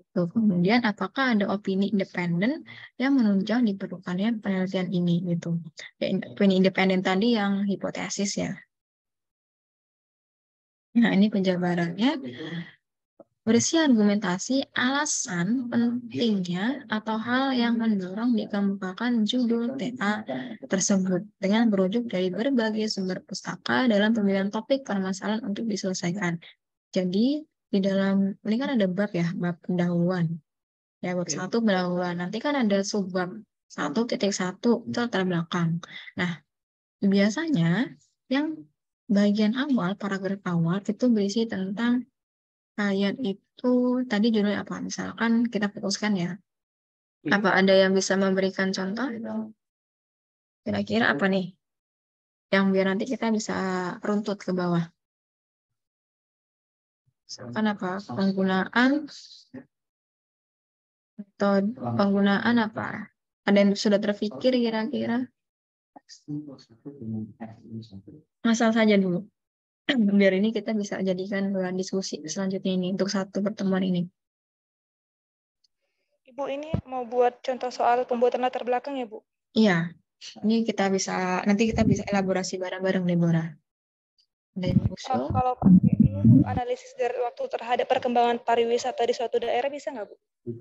Tuh, kemudian apakah ada opini independen yang menunjang diperlukannya penelitian ini gitu. Ya, opini independen tadi yang hipotesis ya. Nah, ini penjabarannya berisi argumentasi alasan pentingnya atau hal yang mendorong dikemukakan judul TA tersebut dengan merujuk dari berbagai sumber pustaka dalam pemilihan topik permasalahan untuk diselesaikan. Jadi di dalam ini kan ada bab ya, bab pendahuluan. Ya, bab 1 pendahuluan. Nanti kan ada subbab 1.1 itu latar belakang. Nah, biasanya yang bagian awal, paragraf awal itu berisi tentang kalian itu tadi judulnya apa? Misalkan kita fokuskan ya. Apa ada yang bisa memberikan contoh? Kira-kira apa nih? Yang biar nanti kita bisa runtut ke bawah. Misalkan apa? Penggunaan atau penggunaan apa? Ada yang sudah terpikir kira-kira? Masal saja dulu. Biar ini kita bisa jadikan bahan diskusi selanjutnya ini untuk satu pertemuan ini. Ibu ini mau buat contoh soal pembuatan latar belakang ya, Bu? Iya, ini nanti kita bisa elaborasi bareng-bareng Deborah. Ada yang usul? Kalau pakai ini Bu, analisis dari waktu terhadap perkembangan pariwisata di suatu daerah bisa nggak, Bu?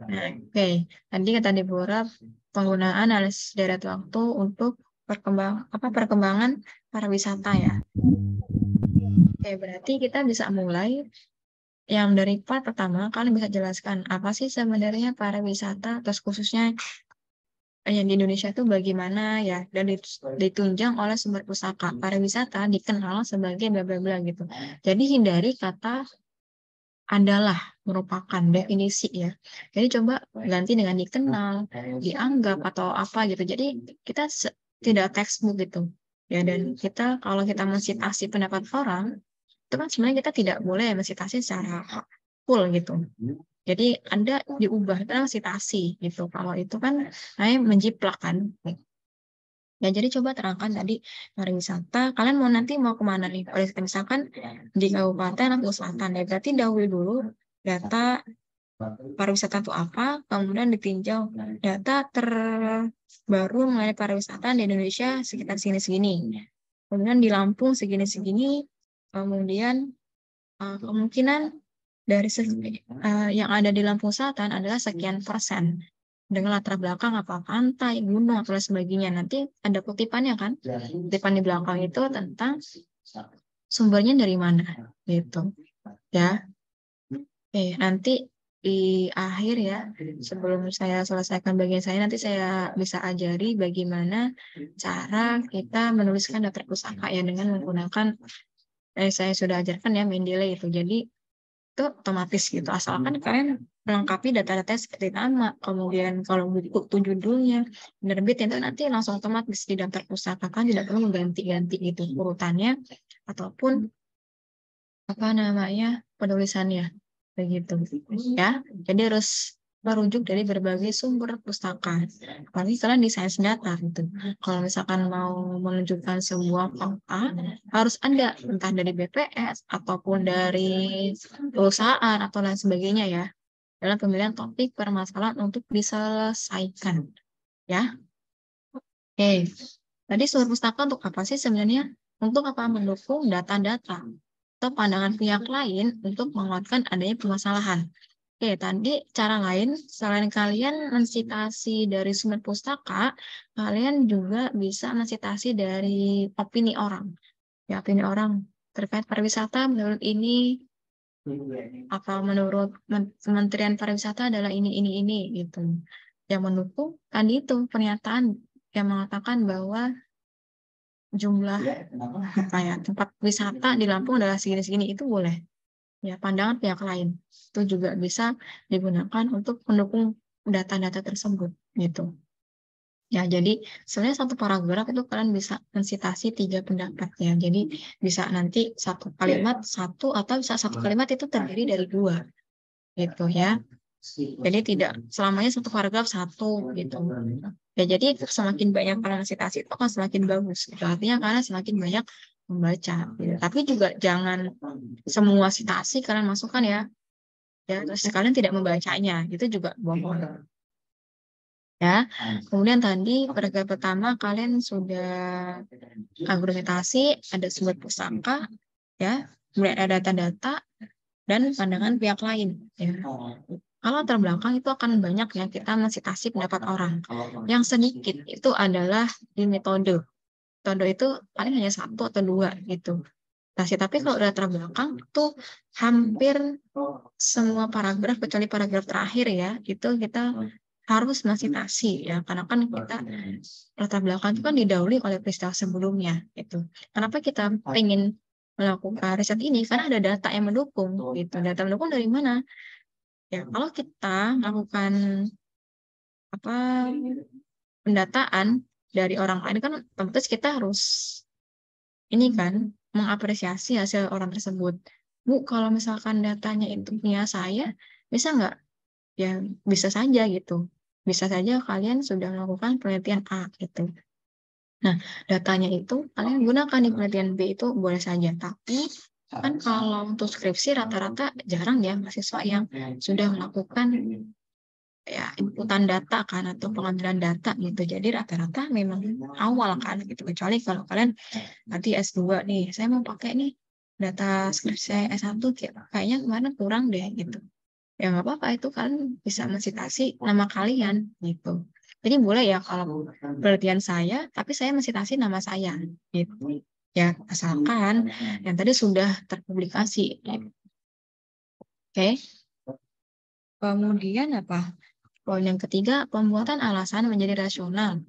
Nah, oke. Tadi kata Deborah penggunaan analisis deret waktu untuk perkembangan pariwisata ya. Oke, berarti kita bisa mulai yang dari part pertama, kalian bisa jelaskan apa sih sebenarnya pariwisata, terus khususnya yang di Indonesia itu bagaimana ya, dan ditunjang oleh sumber pusaka. Pariwisata dikenal sebagai bla bla bla gitu. Jadi hindari kata adalah merupakan definisi ya. Jadi coba ganti dengan dikenal, dianggap atau apa gitu. Jadi kita tidak textbook gitu. Ya, dan kita kalau kita mensitasi pendapat orang, itu kan sebenarnya kita tidak boleh mensitasi secara full gitu. Jadi Anda diubah itu sitasi gitu. Kalau itu kan saya menjiplak kan. Ya, jadi coba terangkan tadi pariwisata. Kalian nanti mau kemana nih? Pariwisata misalkan di Kabupaten atau Selatan ya. Berarti dahulu dulu data pariwisata itu apa, kemudian ditinjau data terbaru mengenai pariwisata di Indonesia sekitar segini-segini. Kemudian di Lampung segini-segini. Kemudian kemungkinan dari yang ada di Lampung Selatan adalah sekian persen. Dengan latar belakang apa pantai, gunung atau lain sebagainya. Nanti ada kutipannya kan? Kutipan di belakang itu tentang sumbernya dari mana gitu. Ya. Oke, nanti di akhir ya, sebelum saya selesaikan bagian saya, nanti saya bisa ajari bagaimana cara kita menuliskan daftar pusaka ya dengan menggunakan saya sudah ajarkan ya Mendeley itu. Jadi itu otomatis gitu. Asalkan kalian melengkapi data-data seperti nama, kemudian kalau buku itu judulnya, penerbit itu nanti langsung otomatis di daftar pusaka, kan tidak perlu mengganti-ganti gitu urutannya ataupun apa namanya penulisannya begitu ya. Jadi harus merujuk dari berbagai sumber pustaka. Apalagi kalian di sains data gitu. Kalau misalkan mau menunjukkan sebuah fakta, harus ada entah dari BPS ataupun dari perusahaan atau lain sebagainya ya. Dalam pemilihan topik permasalahan untuk diselesaikan. Ya. Oke. Tadi sumber pustaka untuk apa sih sebenarnya? Untuk apa? Mendukung data-data. atau pandangan pihak lain untuk menguatkan adanya permasalahan. Oke, tadi cara lain, selain kalian mensitasi dari sumber pustaka, kalian juga bisa mensitasi dari opini orang. Ya, opini orang terkait pariwisata menurut ini, apa menurut Kementerian Pariwisata adalah ini, gitu. Yang mendukung, tadi itu pernyataan yang mengatakan bahwa jumlah apa ya, tempat wisata di Lampung adalah segini-segini, itu boleh. Ya, pandangan pihak lain itu juga bisa digunakan untuk mendukung data-data tersebut gitu. Ya, jadi sebenarnya satu paragraf itu kalian bisa mensitasi 3 pendapat ya. Jadi bisa nanti satu kalimat satu atau bisa satu kalimat itu terdiri dari 2 gitu ya. Jadi tidak selamanya satu paragraf satu gitu. Ya, jadi semakin banyak kalian citasi itu akan semakin bagus. Itu artinya kalian semakin banyak membaca. Gitu. Tapi juga jangan semua citasi kalian masukkan ya. Ya, terus kalian tidak membacanya. Itu juga bohong. Ya, kemudian tadi paragraf pertama kalian sudah argumentasi, ada sumber pusaka, ya, kemudian ada data-data dan pandangan pihak lain. Ya. Kalau terbelakang itu akan banyak ya kita mensitasi pendapat orang. Yang sedikit itu adalah di metode. Metode itu paling hanya 1 atau 2 gitu. Tapi kalau udah terbelakang itu hampir semua paragraf kecuali paragraf terakhir ya itu kita harus mensitasi ya karena kan kita latar belakang itu kan didahului oleh peristiwa sebelumnya itu. Kenapa kita ingin melakukan riset ini? Karena ada data yang mendukung gitu. Data mendukung dari mana? Ya, kalau kita melakukan apa pendataan dari orang lain kan otomatis kita harus ini kan mengapresiasi hasil orang tersebut. Bu, kalau misalkan datanya itu punya saya, bisa nggak? Ya, bisa saja gitu. Bisa saja kalian sudah melakukan penelitian A gitu. Nah, datanya itu kalian gunakan di penelitian B itu boleh saja. Tapi kan kalau untuk skripsi rata-rata jarang ya mahasiswa yang sudah melakukan ya inputan data kan atau pengambilan data gitu. Jadi rata-rata memang awal kan gitu. Kecuali kalau kalian nanti S2 nih, saya mau pakai nih data skripsi saya S1 kayaknya kemarin kurang deh gitu. Ya nggak apa-apa itu kan bisa mensitasi nama kalian gitu. Jadi boleh ya kalau penelitian saya, tapi saya mensitasi nama saya gitu. Ya asalkan yang tadi sudah terpublikasi. Gitu. Oke. Kemudian apa? Poin yang ketiga, pembuatan alasan menjadi rasional.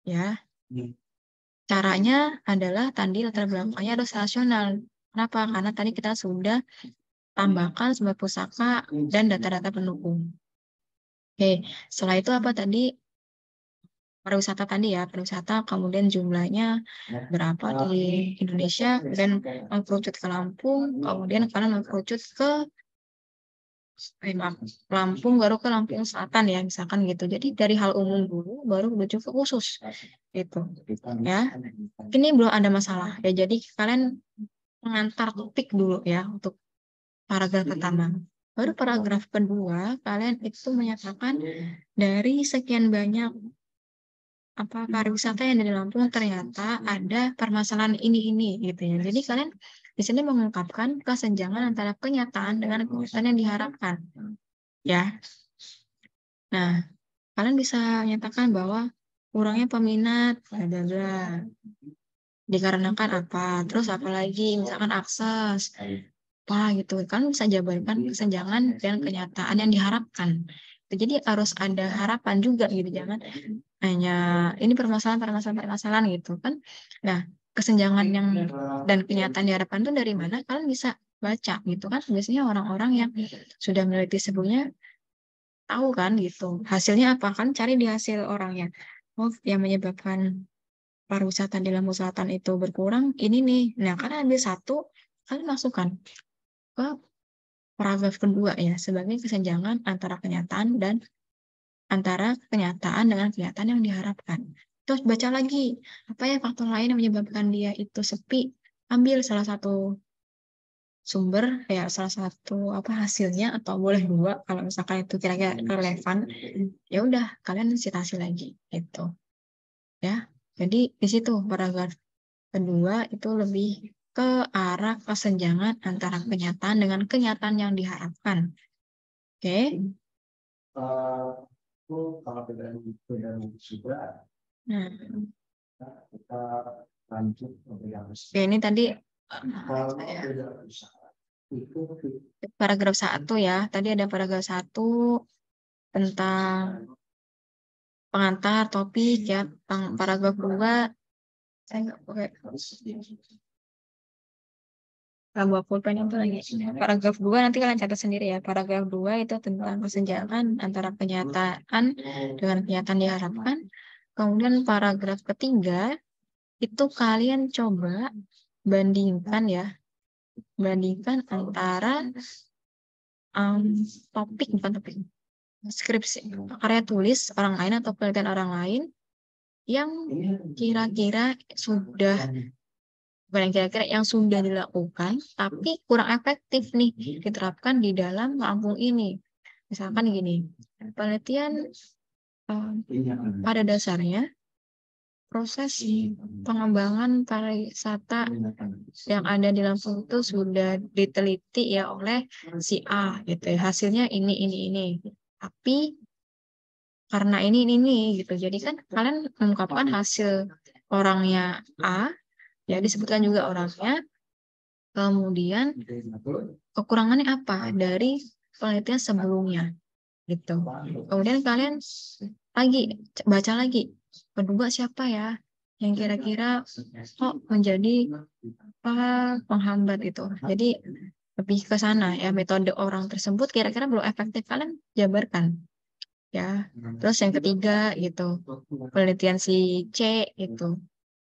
Ya, caranya adalah tadi latar belakangnya harus rasional. Kenapa? Karena tadi kita sudah tambahkan sumber pusaka dan data-data pendukung. Oke, setelah itu apa tadi? Pariwisata tadi ya, pariwisata kemudian jumlahnya berapa di Indonesia, kemudian mengkerucut ke Lampung, kemudian kalian mengkerucut ke Lampung baru ke Lampung Selatan ya misalkan gitu. Jadi dari hal umum dulu baru menuju ke khusus gitu ya. Ini belum ada masalah ya. Jadi kalian mengantar topik dulu ya untuk paragraf pertama. Baru paragraf kedua kalian itu menyatakan dari sekian banyak apa pariwisata yang dari Lampung ternyata ada permasalahan ini gitu ya. Jadi kalian di sini mengungkapkan kesenjangan antara kenyataan dengan kenyataan yang diharapkan ya. Nah, kalian bisa menyatakan bahwa kurangnya peminat bla bla bla dikarenakan apa? Terus apalagi misalkan akses apa gitu. Kalian bisa jabarkan kesenjangan dan kenyataan yang diharapkan. Jadi harus ada harapan juga gitu, jangan hanya ini permasalahan gitu kan. Nah, kesenjangan yang dan kenyataan diharapkan itu dari mana? Kalian bisa baca gitu kan. Biasanya orang-orang yang sudah meneliti sebelumnya tahu kan gitu. Hasilnya apa kan? Cari di hasil orangnya. Oh, yang menyebabkan pariwisata di Lampung Selatan itu berkurang ini nih. Nah, karena ambil satu, kalian masukkan ke paragraf kedua ya sebagai kesenjangan antara kenyataan dengan kenyataan yang diharapkan. Terus baca lagi, apa ya faktor lain yang menyebabkan dia itu sepi? Ambil salah satu sumber, ya salah satu apa hasilnya, atau boleh 2, kalau misalkan itu kira-kira relevan, ya udah, kalian citasi lagi, gitu. Ya, jadi di situ paragraf kedua itu lebih ke arah kesenjangan antara kenyataan dengan kenyataan yang diharapkan. Oke. Itu kalau perbedaan juga Nah, kita lanjut ke yang oke, ini tadi kalau perbedaan usaha itu paragraf 1 ya. Tadi ada paragraf 1 tentang pengantar topik ya. Paragraf 2 saya nggak pakai buat pulpen itu lagi. Paragraf 2 nanti kalian catat sendiri ya. Paragraf 2 itu tentang kesenjangan antara kenyataan dengan kenyataan diharapkan. Kemudian paragraf ketiga itu kalian coba bandingkan ya. Bandingkan antara topik, bukan topik, skripsi, karya tulis orang lain atau penelitian orang lain yang kira-kira sudah, bukan yang kira-kira, yang sudah dilakukan tapi kurang efektif nih diterapkan di dalam kampung ini. Misalkan gini, penelitian pada dasarnya proses pengembangan pariwisata yang ada di Lampung itu sudah diteliti ya oleh si A gitu ya. Hasilnya ini. Tapi karena ini gitu. Jadi kan kalian mengungkapkan hasil orangnya A, ya disebutkan juga orangnya. Kemudian kekurangannya apa dari penelitian sebelumnya gitu. Kemudian kalian lagi baca lagi kedua siapa ya yang kira-kira kok menjadi penghambat itu. Jadi lebih ke sana ya, metode orang tersebut kira-kira belum efektif, kalian jabarkan ya. Terus yang ketiga gitu, penelitian si C itu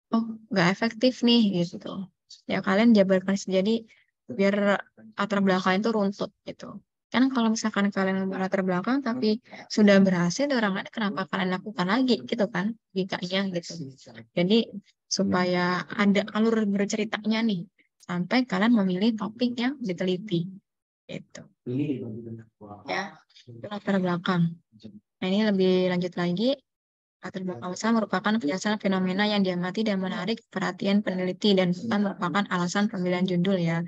oh nggak efektif nih gitu ya, kalian jabarkan. Jadi biar latar belakang itu runtut gitu kan. Kalau misalkan kalian latar belakang tapi sudah berhasil orang lain, kenapa kalian lakukan lagi gitu kan logikanya gitu. Jadi supaya ada alur berceritanya nih sampai kalian memilih topik yang diteliti gitu ya. Itu latar belakang. Nah ini lebih lanjut lagi. Latar belakang usaha merupakan penjelasan fenomena yang diamati dan menarik perhatian peneliti dan bukan merupakan alasan pemilihan judul ya.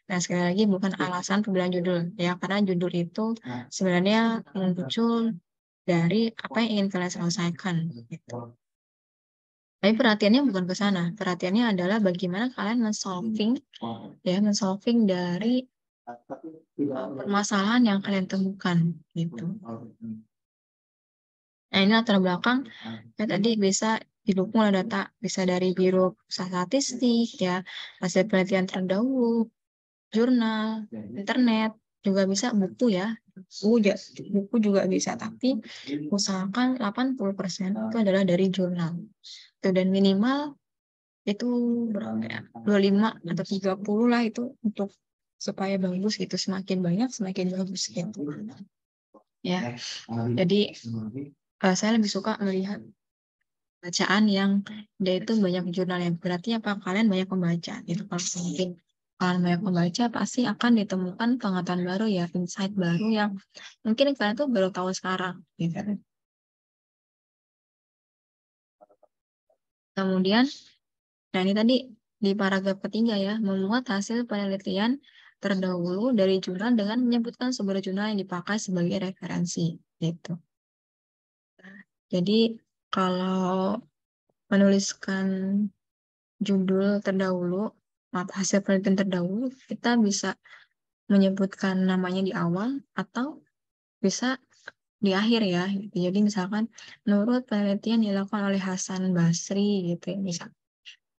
Nah sekali lagi bukan alasan pemilihan judul ya, karena judul itu sebenarnya muncul dari apa yang ingin kalian selesaikan gitu. Tapi perhatiannya bukan ke sana. Perhatiannya adalah bagaimana kalian men-solving dari permasalahan yang kalian temukan gitu. Nah, ini latar belakang ya, tadi bisa didukung oleh data, bisa dari Biro Pusat Statistik ya, hasil penelitian terdahulu, jurnal, internet, juga bisa buku ya. Buku juga bisa, tapi usahakan 80% itu adalah dari jurnal. Itu dan minimal itu berapa ya? 25 atau 30 lah itu untuk supaya bagus gitu. Semakin banyak semakin bagus gitu. Ya. Jadi saya lebih suka melihat bacaan yang dia itu banyak jurnal, yang berarti apa, kalian banyak membaca gitu. Kalau mungkin kalian banyak membaca pasti akan ditemukan pengetahuan baru ya, insight baru yang mungkin kalian tuh baru tahu sekarang gitu. Kemudian nah ini tadi di paragraf ketiga ya, memuat hasil penelitian terdahulu dari jurnal dengan menyebutkan sumber jurnal yang dipakai sebagai referensi gitu. Jadi kalau menuliskan judul terdahulu, hasil penelitian terdahulu, kita bisa menyebutkan namanya di awal atau bisa di akhir ya. Gitu. Jadi misalkan menurut penelitian dilakukan oleh Hasan Basri gitu ya, misal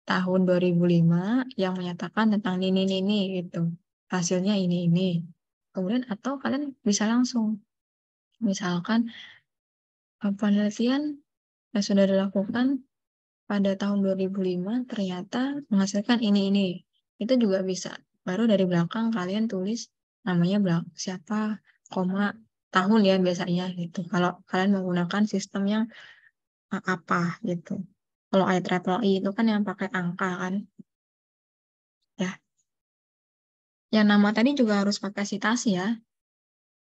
tahun 2005 yang menyatakan tentang ini gitu. Hasilnya ini. Kemudian atau kalian bisa langsung misalkan penelitian yang sudah dilakukan pada tahun 2005 ternyata menghasilkan ini. Itu juga bisa. Baru dari belakang kalian tulis namanya siapa, koma, tahun ya biasanya gitu. Kalau kalian menggunakan sistem yang apa gitu. Kalau IEEE itu kan yang pakai angka kan. Ya. Yang nama tadi juga harus pakai citasi ya.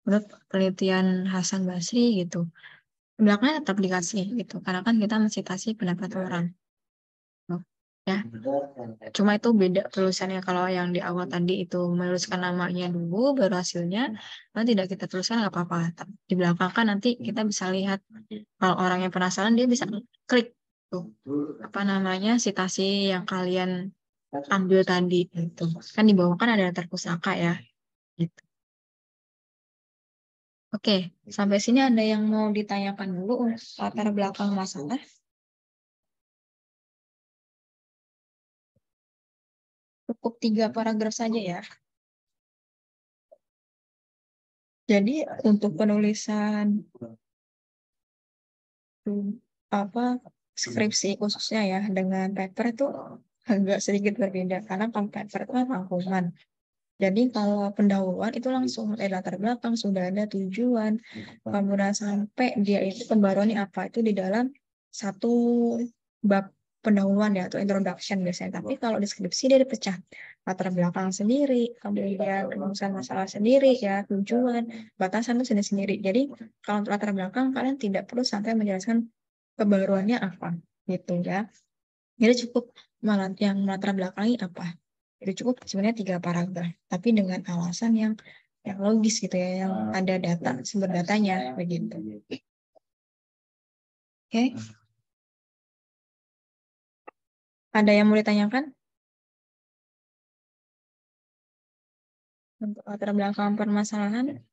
Menurut penelitian Hasan Basri gitu. Belakangnya tetap dikasih gitu. Karena kan kita mencitasi pendapat orang. ya. Cuma itu beda tulisannya. Kalau yang di awal tadi itu menuliskan namanya dulu, baru hasilnya. Kalau tidak kita tuliskan nggak apa-apa. Tapi di belakang kan nanti kita bisa lihat. Kalau orang yang penasaran dia bisa klik tuh apa namanya citasi yang kalian ambil tadi itu. Kan di bawah kan ada daftar pusaka ya. Gitu. Oke, sampai sini ada yang mau ditanyakan dulu untuk latar belakang masalah. Cukup 3 paragraf saja ya. Jadi untuk penulisan apa skripsi khususnya ya dengan paper itu agak sedikit berbeda karena kalau paper itu kan rangkuman. Jadi kalau pendahuluan itu langsung latar belakang sudah ada tujuan, kemudian sampai dia itu pembaruannya apa itu di dalam satu bab pendahuluan ya atau introduction biasanya. Tapi kalau deskripsi dia dipecah latar belakang sendiri, kemudian rumusan masalah sendiri ya, tujuan, batasan itu sendiri-sendiri. Jadi kalau untuk latar belakang kalian tidak perlu sampai menjelaskan pembaruannya apa gitu ya. Jadi cukup yang latar belakangnya apa. Itu cukup sebenarnya 3 paragraf, tapi dengan alasan yang logis gitu ya, yang ada data sumber datanya begitu. Oke. Ada yang mau ditanyakan? Untuk latar belakang permasalahan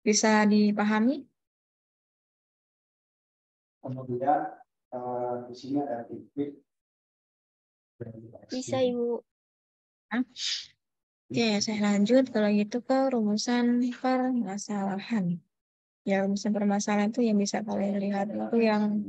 bisa dipahami? Kemudian di sini ada titik. Bisa Ibu. Oke, saya lanjut kalau gitu ke rumusan permasalahan. Ya, rumusan permasalahan itu yang bisa kalian lihat itu yang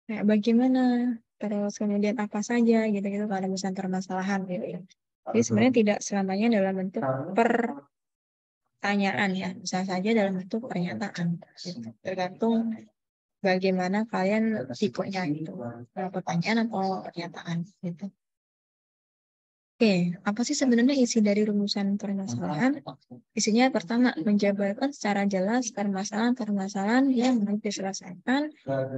kayak bagaimana, terus kemudian apa saja gitu-gitu kalau rumusan permasalahan gitu ya. Jadi sebenarnya tidak selamanya dalam bentuk pertanyaan ya, bisa saja dalam bentuk pernyataan. Gitu. Tergantung bagaimana kalian tipenya itu, pertanyaan atau pernyataan gitu. Oke, apa sih sebenarnya isi dari rumusan permasalahan? Isinya pertama, menjabarkan secara jelas permasalahan-permasalahan yang harus diselesaikan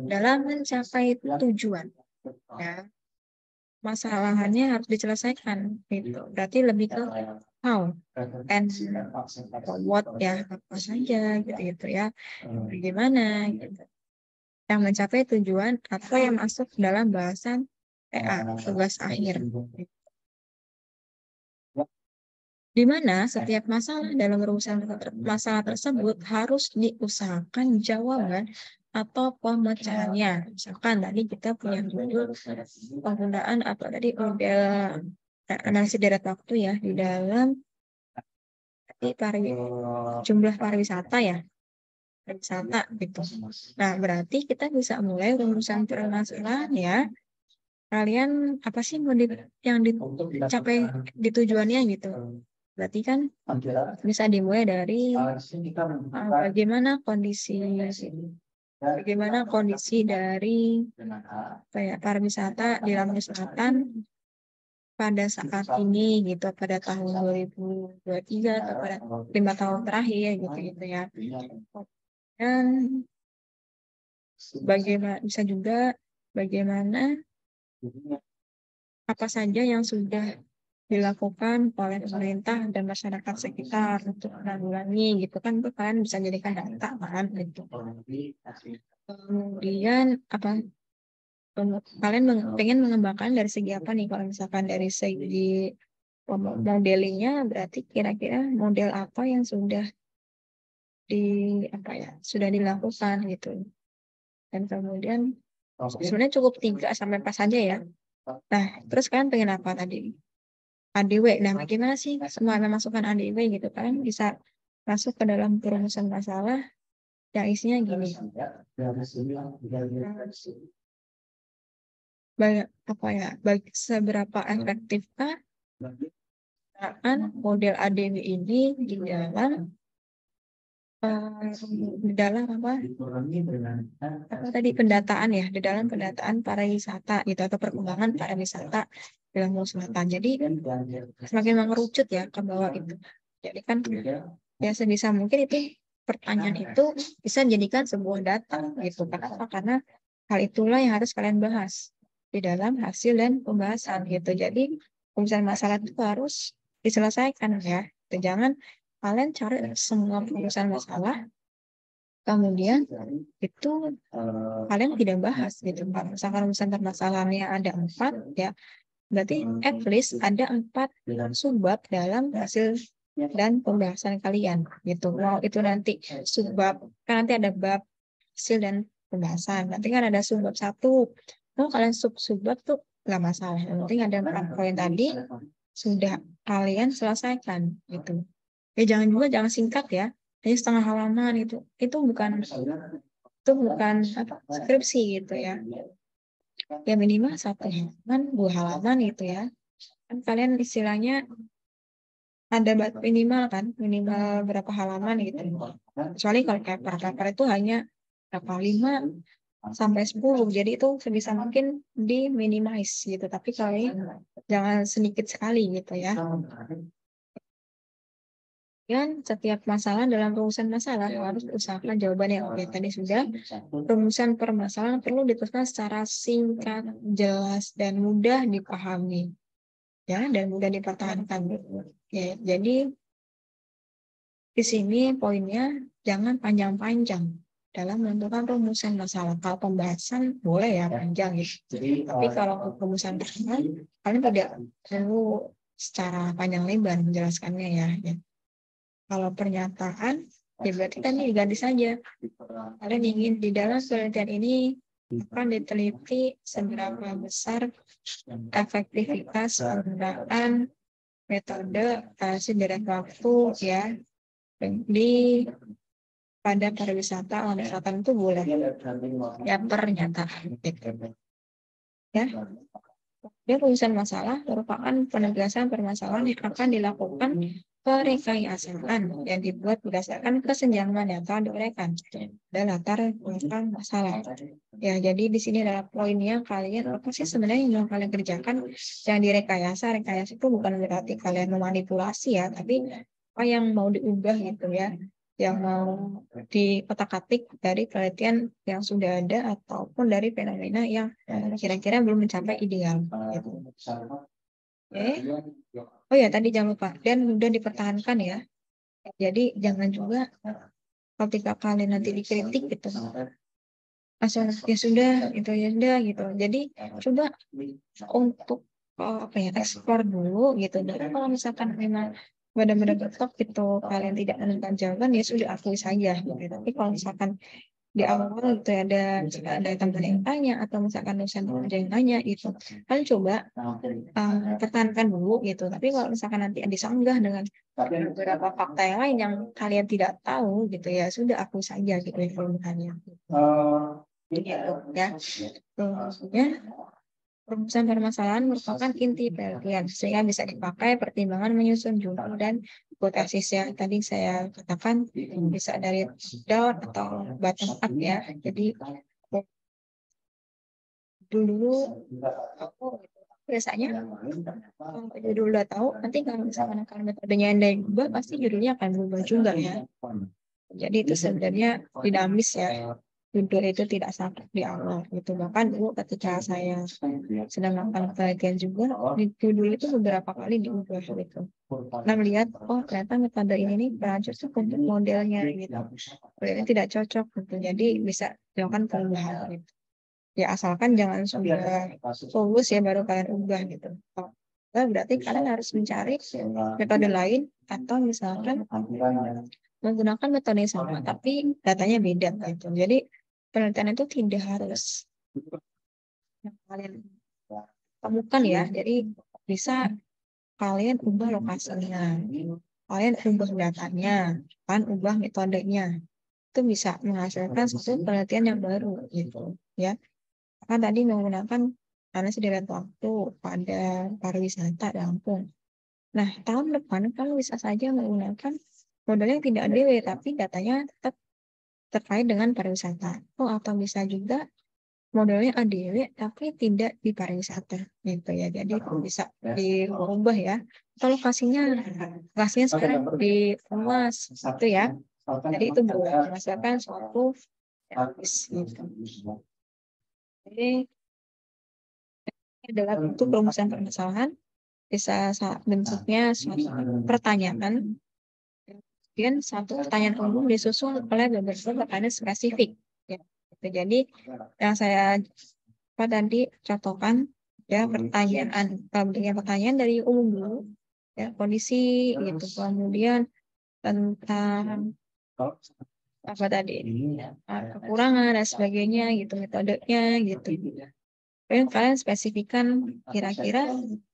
dalam mencapai tujuan. Ya, masalahannya harus diselesaikan. Gitu. Berarti lebih ke how and what ya, apa saja gitu ya. Bagaimana gitu. Yang mencapai tujuan atau yang masuk dalam bahasan TA, tugas akhir. Di mana setiap masalah dalam rumusan masalah tersebut harus diusahakan jawaban atau pemecahannya. Misalkan tadi kita punya judul penggunaan apa tadi model analisis deret waktu ya di dalam jumlah pariwisata ya. Pariwisata gitu. Nah, berarti kita bisa mulai rumusan permasalahan ya. Kalian apa sih yang dicapai di tujuannya gitu. Berarti kan bisa dimulai dari bagaimana kondisi dari kayak pariwisata di Lampung Selatan pada saat ini gitu pada tahun 2023 atau pada 5 tahun terakhir gitu ya. Dan bagaimana bisa juga bagaimana apa saja yang sudah dilakukan oleh pemerintah dan masyarakat sekitar untuk menanggulangi gitu kan itu kalian bisa jadikan data kan gitu. Kemudian apa kalian pengen mengembangkan dari segi apa nih kalau misalkan dari segi modelingnya berarti kira-kira model apa yang sudah sudah dilakukan gitu dan kemudian sebenarnya cukup 3-4 saja ya. Nah terus kalian pengen apa tadi? ADW. Nah, bagaimana sih semua memasukkan ADW gitu kan bisa masuk ke dalam perumusan masalah yang isinya gini. Seberapa efektifkah model ADW ini di dalam apa tadi pendataan ya di dalam pendataan pariwisata gitu atau perkembangan pariwisata di Lampung Selatan. Jadi semakin mengerucut ya ke bawah itu. Jadi kan ya sebisa mungkin itu pertanyaan itu bisa dijadikan sebuah data gitu. Kenapa? Karena hal itulah yang harus kalian bahas di dalam hasil dan pembahasan gitu. Jadi perumusan masalah itu harus diselesaikan ya. Jangan kalian cari semua perumusan masalah, kemudian itu kalian tidak bahas gitu. Kalau misalkan perumusan permasalahannya ada 4 ya, berarti at least ada 4 subbab dalam hasil dan pembahasan kalian gitu. Mau itu nanti subbab, kan nanti ada bab hasil dan pembahasan. Nanti kan ada subbab 1. Mau kalian subbab tuh nggak masalah. Yang penting ada 4 poin tadi sudah kalian selesaikan gitu. Ya jangan singkat ya. Hanya setengah halaman itu. Itu bukan apa, skripsi gitu ya. Ya minimal 1 halaman, 2 halaman gitu ya. Kan kalian istilahnya ada minimal kan, minimal berapa halaman gitu. Kecuali kalau paper itu hanya berapa 5 sampai 10. Jadi itu sebisa mungkin di minimize gitu. Tapi kalau ini jangan sedikit sekali gitu ya. Dan setiap masalah dalam perumusan masalah harus usahakan jawabannya. Oke, tadi sudah. Perumusan permasalahan perlu dituliskan secara singkat, jelas, dan mudah dipahami. Ya, dan mudah dipertahankan. Ya, jadi di sini poinnya jangan panjang-panjang dalam menentukan rumusan masalah. Kalau pembahasan boleh ya panjang gitu. Tapi kalau rumusan masalah kalian tidak perlu secara panjang lebar menjelaskannya ya. Kalau pernyataan ya berarti kan diganti saja. Kalian ingin di dalam penelitian ini akan diteliti seberapa besar efektivitas penggunaan metode sederhana waktu ya di pada pariwisata selatan itu boleh ya pernyataan gitu. Ya. Dia perumusan masalah merupakan penegasan permasalahan yang akan dilakukan perekayasaan yang dibuat berdasarkan kesenjangan data diuraikan dan latar belakang masalah. Ya, jadi di sini adalah poinnya kalian apa sih sebenarnya yang mau kalian kerjakan yang direkayasa. Rekayasa itu bukan berarti kalian memanipulasi ya, tapi apa yang mau diubah gitu ya, yang mau diotak-atik dari penelitian yang sudah ada ataupun dari fenomena yang kira-kira belum mencapai ideal. Gitu. Oke. Oh ya, tadi jangan lupa dan mudah dipertahankan ya. Jadi jangan juga ketika kalian nanti dikritik gitu, asal ya sudah gitu. Jadi coba untuk apa ya eksplor dulu gitu. Dan kalau misalkan memang benar-benar betul gitu kalian tidak menemukan jawaban ya sudah akui saja gitu. Tapi kalau misalkan di awal itu ada teman yang tanya atau misalkan dosen ada yang nanya itu kalian coba pertahankan dulu gitu. Tapi kalau misalkan nanti disanggah dengan beberapa fakta yang lain yang kalian tidak tahu gitu ya sudah akui saja gitu informasinya gitu ya. Ya perumusan permasalahan merupakan inti penelitian sehingga bisa dipakai pertimbangan menyusun judul dan hipotesis ya. Tadi saya katakan bisa dari top atau bottom up ya. Jadi dulu aku biasanya kalau judul udah tahu nanti kalau misalkan akan metodenya yang diubah pasti judulnya akan berubah juga ya. Jadi itu sebenarnya dinamis ya. Judul itu tidak sama di awal gitu. Bahkan dulu ketika saya sedang melakukan penelitian juga di judul itu beberapa kali diubah gitu. Nah melihat oh ternyata metode ini nih berlanjut untuk modelnya gitu. Modelnya tidak cocok gitu. Jadi bisa dilakukan perubahan gitu. Ya asalkan jangan sudah fokus ya baru kalian ubah gitu. Nah, berarti kalian harus mencari metode lain atau misalkan menggunakan metode yang sama tapi datanya beda gitu. Jadi penelitian itu tidak harus yang kalian temukan ya. Jadi bisa kalian ubah lokasinya, kalian ubah datanya, kalian ubah metodenya. Itu bisa menghasilkan suatu penelitian yang baru gitu ya. Kan tadi menggunakan analisis deret waktu pada pariwisata Lampung. Nah, tahun depan kamu bisa saja menggunakan modalnya tidak DW tapi datanya tetap terkait dengan pariwisata. Oh, atau bisa juga modelnya ADW tapi tidak di pariwisata gitu ya. Jadi bisa diubah ya. Atau lokasinya sekarang di Umas itu ya. Jadi itu berdasarkan suatu gitu. Jadi adalah bentuk perumusan permasalahan, bisa bentuknya suatu pertanyaan. Kemudian satu pertanyaan umum disusul oleh beberapa pertanyaan spesifik. Ya. Jadi yang saya tadi contohkan ya pertanyaan dari umum dulu ya kondisi gitu, kemudian tentang apa tadi kekurangan dan sebagainya gitu, metodenya gitu. Kemudian kalian spesifikkan kira-kira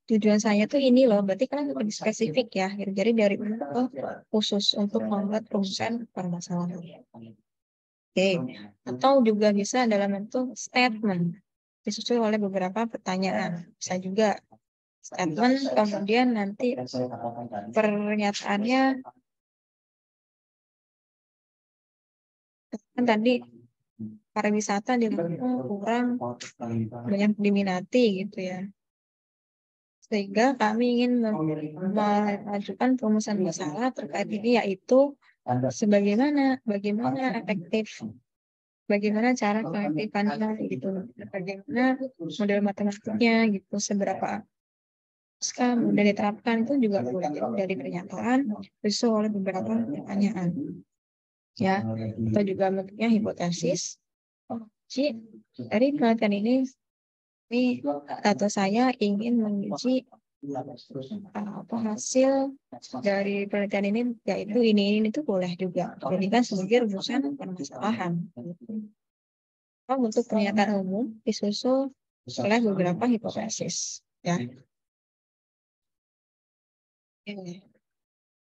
tujuan saya tuh ini loh, berarti kalian lebih spesifik ya gitu. Jadi dari umum ke khusus untuk membuat perumusan permasalahan. Oke, atau juga bisa dalam bentuk statement disusul oleh beberapa pertanyaan. Bisa juga statement, kemudian nanti pernyataannya kan tadi pariwisata di Lampung kurang banyak diminati gitu ya. Sehingga kami ingin mengajukan perumusan masalah terkait ini, yaitu bagaimana efektif, bagaimana cara pengefektifannya gitu, bagaimana model matematiknya gitu, seberapa mudah diterapkan, itu juga boleh dari pernyataan disusul oleh beberapa pertanyaan ya, atau juga bentuknya hipotesis. Dari penelitian ini atau saya ingin menguji apa hasil dari penelitian ini, yaitu ini tuh boleh juga dijadikan sebagai rumusan permasalahan. Untuk pernyataan umum disusul oleh beberapa hipotesis ya.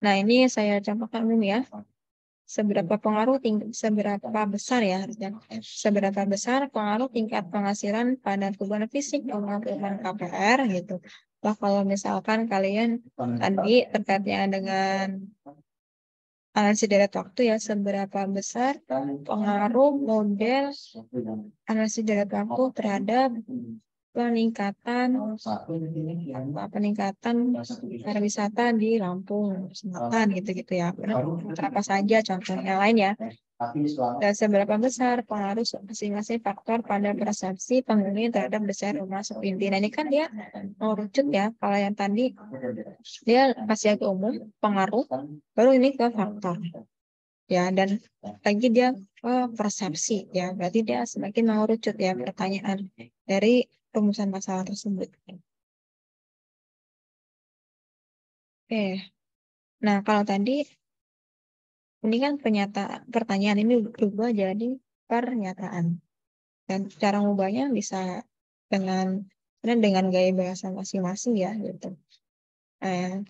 Nah, ini saya contohkan umum ya. Seberapa besar ya harusnya, seberapa besar pengaruh tingkat penghasilan pada perubahan fisik perubahan KPR gitu. Wah, kalau misalkan kalian tadi terkaitnya dengan analisis deret waktu ya, seberapa besar pengaruh model analisis deret waktu terhadap peningkatan pariwisata di Lampung Selatan gitu ya. Apa saja contohnya lain ya. Dan seberapa besar pengaruh masing-masing faktor pada persepsi penghuni terhadap desain rumah inti. Nah, ini kan dia merucut ya. Kalau yang tadi dia kasih ke umum pengaruh, baru ini ke faktor. Ya, dan lagi dia persepsi ya. Berarti dia semakin mengerucut ya pertanyaan dari rumusan masalah tersebut. Oke. Nah, kalau tadi ini kan pertanyaan ini berubah jadi pernyataan. Dan cara mengubahnya bisa dengan gaya bahasa masing-masing ya gitu.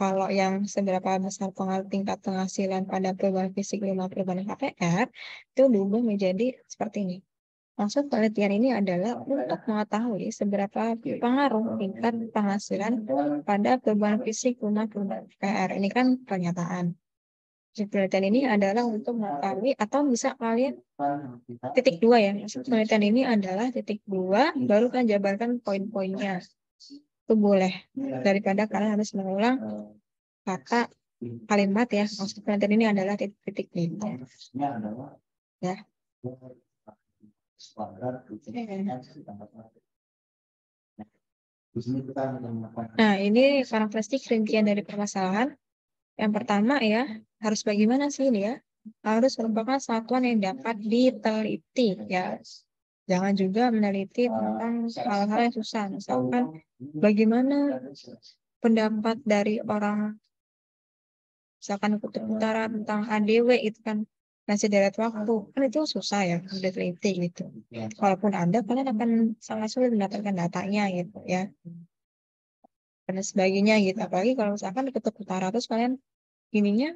Kalau yang seberapa besar pengaruh tingkat penghasilan pada perubahan fisik rumah perubahan KPR itu diubah menjadi seperti ini. Maksud penelitian ini adalah untuk mengetahui seberapa pengaruh tingkat penghasilan pada perubahan fisik rumah perubahan KPR. Ini kan pernyataan. Penelitian ini adalah untuk mengetahui, atau bisa kalian titik 2 ya. Maksud penelitian ini adalah titik 2, baru kan jabarkan poin-poinnya. Itu boleh, daripada kalian harus mengulang kata kalimat ya. Maksud penelitian ini adalah titik-titik itu. Ya. Nah, ini karakteristik rincian dari permasalahan. Yang pertama ya, harus bagaimana sih ini ya? Harus merupakan satuan yang dapat diteliti ya. Jangan juga meneliti tentang hal-hal yang susah. Misalkan bagaimana pendapat dari orang, misalkan kutub utara tentang ADW itu kan nasi deret waktu, kan itu susah ya diteliti gitu. Walaupun ada, kalian akan sangat sulit mendapatkan datanya gitu ya, dan sebagainya gitu. Apalagi kalau misalkan di kutub utara terus kalian ininya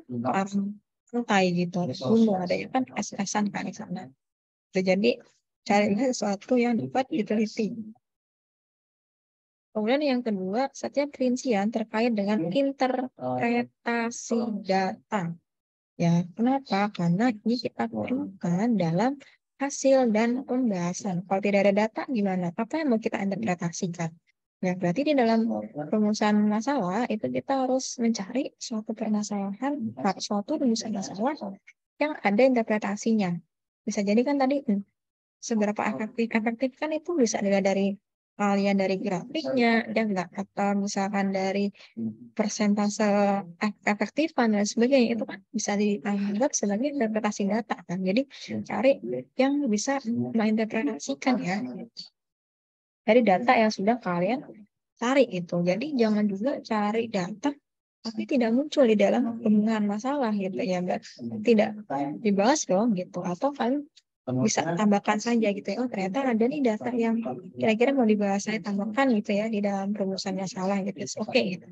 pantai gitu, gunung, ada ya kan es-esan kan di sana. Jadi carilah sesuatu yang dapat diteliti. Kemudian yang kedua, setiap rincian terkait dengan interpretasi data. Ya, kenapa? Karena ini kita perlukan dalam hasil dan pembahasan. Kalau tidak ada data, gimana? Apa yang mau kita interpretasikan? Ya, berarti di dalam perumusan masalah, itu kita harus mencari suatu permasalahan, suatu rumusan masalah yang ada interpretasinya. Bisa jadi kan tadi, seberapa efektif kan itu bisa dilihat dari kalian dari grafiknya, ya enggak, atau misalkan dari persentase efektifan dan sebagainya, itu kan bisa dianggap sebagai interpretasi data kan. Jadi cari yang bisa menginterpretasikan ya dari data yang sudah kalian cari itu. Jadi jangan juga cari data tapi tidak muncul di dalam pembukaan masalah gitu ya, Mbak. Tidak dibahas dong gitu. Atau kalian bisa tambahkan saja gitu ya. Oh ternyata ada nih data yang kira-kira mau dibahas, saya tambahkan gitu ya di dalam perumusan masalah gitu. Oke gitu.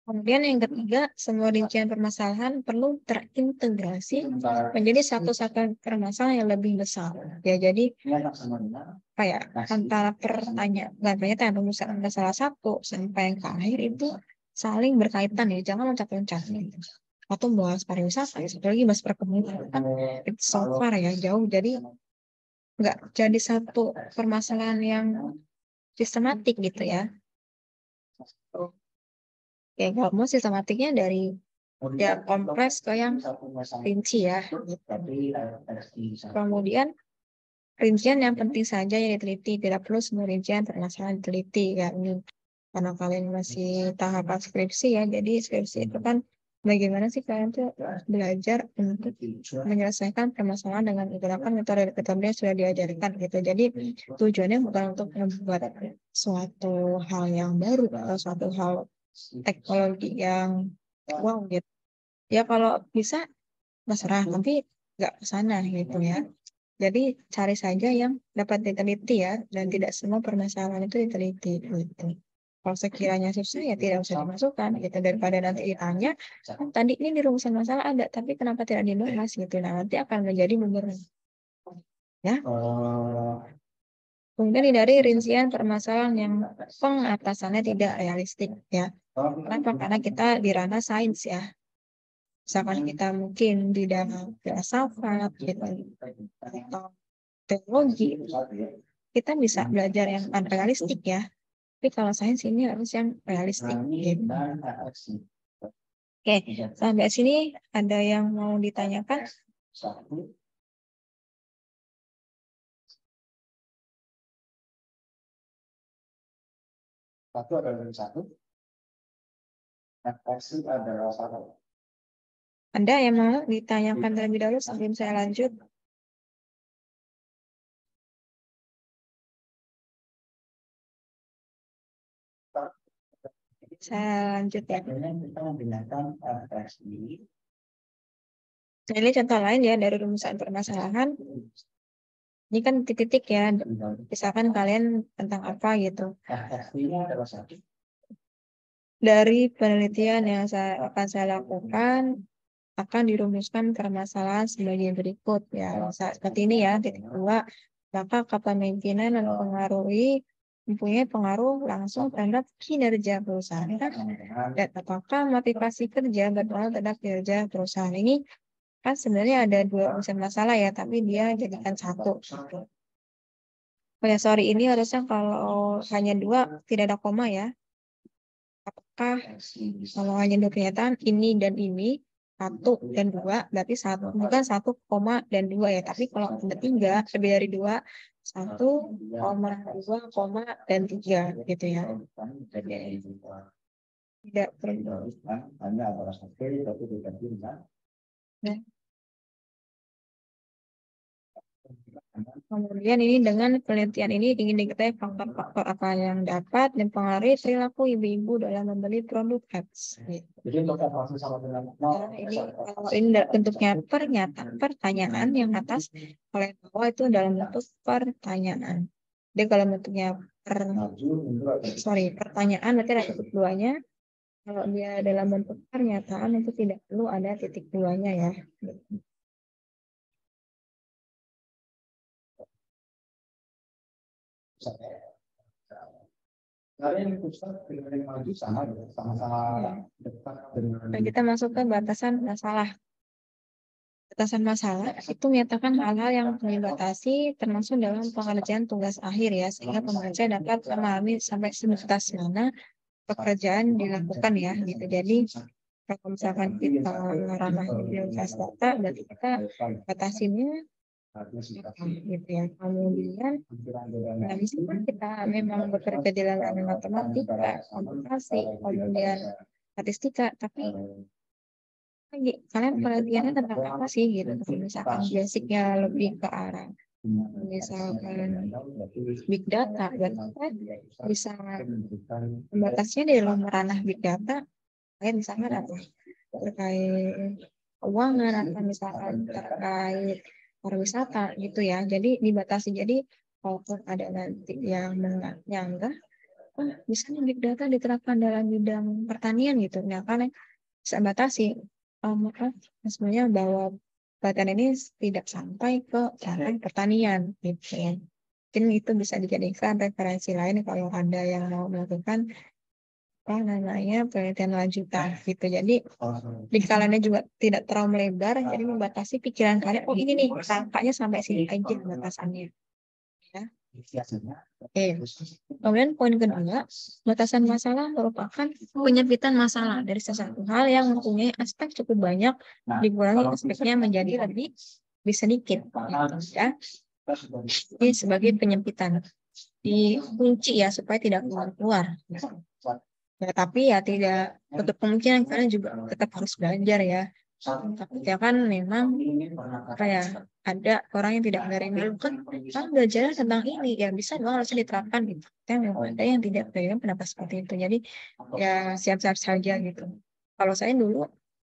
Kemudian yang ketiga, semua rincian permasalahan perlu terintegrasi menjadi satu permasalahan yang lebih besar. Ya, jadi kayak antara pernyataan rumusan masalah satu sampai yang terakhir itu saling berkaitan ya, jangan loncat-loncat. Atau bahas pariwisata, satu lagi bahas perkebunan, kan itu so far ya jauh, jadi nggak jadi satu permasalahan yang sistematik gitu ya. Ya, kalau mau sistematiknya dari ya kompleks ke yang rinci ya. Kemudian rincian yang penting saja yang diteliti, tidak perlu semua rincian permasalahan diteliti ya. Ini karena kalian masih tahapan skripsi ya, jadi skripsi itu kan bagaimana sih kalian tuh belajar untuk menyelesaikan permasalahan dengan menggunakan metode-metode yang sudah diajarkan gitu. Jadi tujuannya bukan untuk membuat suatu hal yang baru atau suatu hal teknologi yang wow gitu. Ya kalau bisa terserah, tapi nggak ke sana gitu ya. Jadi cari saja yang dapat diteliti ya, dan tidak semua permasalahan itu diteliti gitu. Kalau sekiranya susah ya tidak usah dimasukkan gitu, daripada nanti ditanya, "Oh, tadi ini di rumusan masalah ada, tapi kenapa tidak dibahas gitu. Nah nanti akan menjadi bumerang. Ya. Kemudian hindari rincian permasalahan yang pengatasannya tidak realistik ya. Kenapa? Karena kita di ranah sains ya. Misalkan kita mungkin di dalam filsafat gitu, atau teknologi, kita bisa belajar yang unrealistik ya. Tapi kalau sains ini harus yang realistik gitu. Oke, sampai sini ada yang mau ditanyakan? Satu ada dari satu. Efektif adalah satu. Ada yang mau ditanyakan terlebih dahulu sebelum saya lanjut? Saya lanjut ya. Kita menggunakan FSI. Nah, ini contoh lain ya dari rumusan permasalahan. Ini kan titik-titik ya. Misalkan kalian tentang apa gitu. FSI-nya adalah satu. Dari penelitian yang akan saya lakukan, akan dirumuskan permasalahan sebagai berikut ya. Seperti ini ya, titik 2. Maka kepemimpinan mempunyai pengaruh langsung terhadap kinerja perusahaan. Dan apakah motivasi kerja berpengaruh terhadap kinerja perusahaan ini? Kan sebenarnya ada 2 rumusan masalah ya, tapi dia jadikan satu. Oh ya, sorry, ini harusnya kalau hanya 2 tidak ada koma ya. Apakah kalau hanya 2 pernyataan ini dan ini, 1 dan 2, berarti bukan 1, dan 2 ya. Tapi kalau ada 3, lebih dari 2, 1, 2, dan 3 gitu ya. Tidak perlu. Hanya adalah satu, tapi tidak bisa. Kemudian ini dengan penelitian ini ingin diketahui faktor-faktor apa yang dapat mempengaruhi perilaku ibu-ibu dalam membeli produk X. Jadi untuk evaluasi sama dengan Ini kalau ini bentuknya pertanyaan yang atas, kalau yang bawah itu dalam bentuk pertanyaan. Jadi kalau bentuknya pertanyaan berarti ada titik 2-nya. Kalau dia dalam bentuk pernyataan itu tidak perlu ada titik 2-nya ya. sama-sama dekat dengan Dan kita masuk ke batasan masalah. Batasan masalah itu menyatakan hal-hal yang dibatasi termasuk dalam pengerjaan tugas akhir ya, sehingga pembaca dapat memahami sampai sebatas mana pekerjaan dilakukan ya gitu. Jadi kalau misalkan kita ranah di data, berarti kita batasinya gitu ya. Kemudian nah, misalkan kita memang bekerja di dalam matematika, komputasi, kemudian statistika, tapi kalian penelitiannya tentang apa sih gitu? Kalau misalkan basicnya lebih ke arah misalkan big data, berarti kan bisa membatasnya di dalam ranah big data, kayak misalkan apa terkait keuangan atau misalkan terkait pariwisata gitu ya. Jadi dibatasi. Jadi kalaupun ada nanti yang menyanggah, oh bisa nih big data diterapkan dalam bidang pertanian gitu. Nah kan bisa batasi. Maka sebenarnya bahwa pelatihan ini tidak sampai ke ranah pertanian gitu ya. Mungkin itu bisa dijadikan referensi lain kalau ada yang mau melakukan apa namanya penelitian lanjutan gitu. Jadi lingkarannya juga tidak terlalu lebar, jadi membatasi pikiran kalian. Oh ini nih rangkanya sampai sini aja batasannya. Ya. Oke. Kemudian poin kedua, batasan masalah merupakan penyempitan masalah dari sesuatu hal yang mempunyai aspek cukup banyak, dikurangi aspeknya menjadi lebih sedikit. Gitu, ya. Ini sebagai penyempitan. Dikunci ya supaya tidak keluar. Ya, tapi ya tidak untuk kemungkinan kalian juga tetap harus belajar ya. Tapi ya kan memang kayak ada orang yang tidak menerima kan belajar tentang ini ya bisa dong harusnya diterapkan gitu. Dan memang ada yang tidak menerima pendapat seperti itu. Jadi ya siap-siap saja gitu. Kalau saya dulu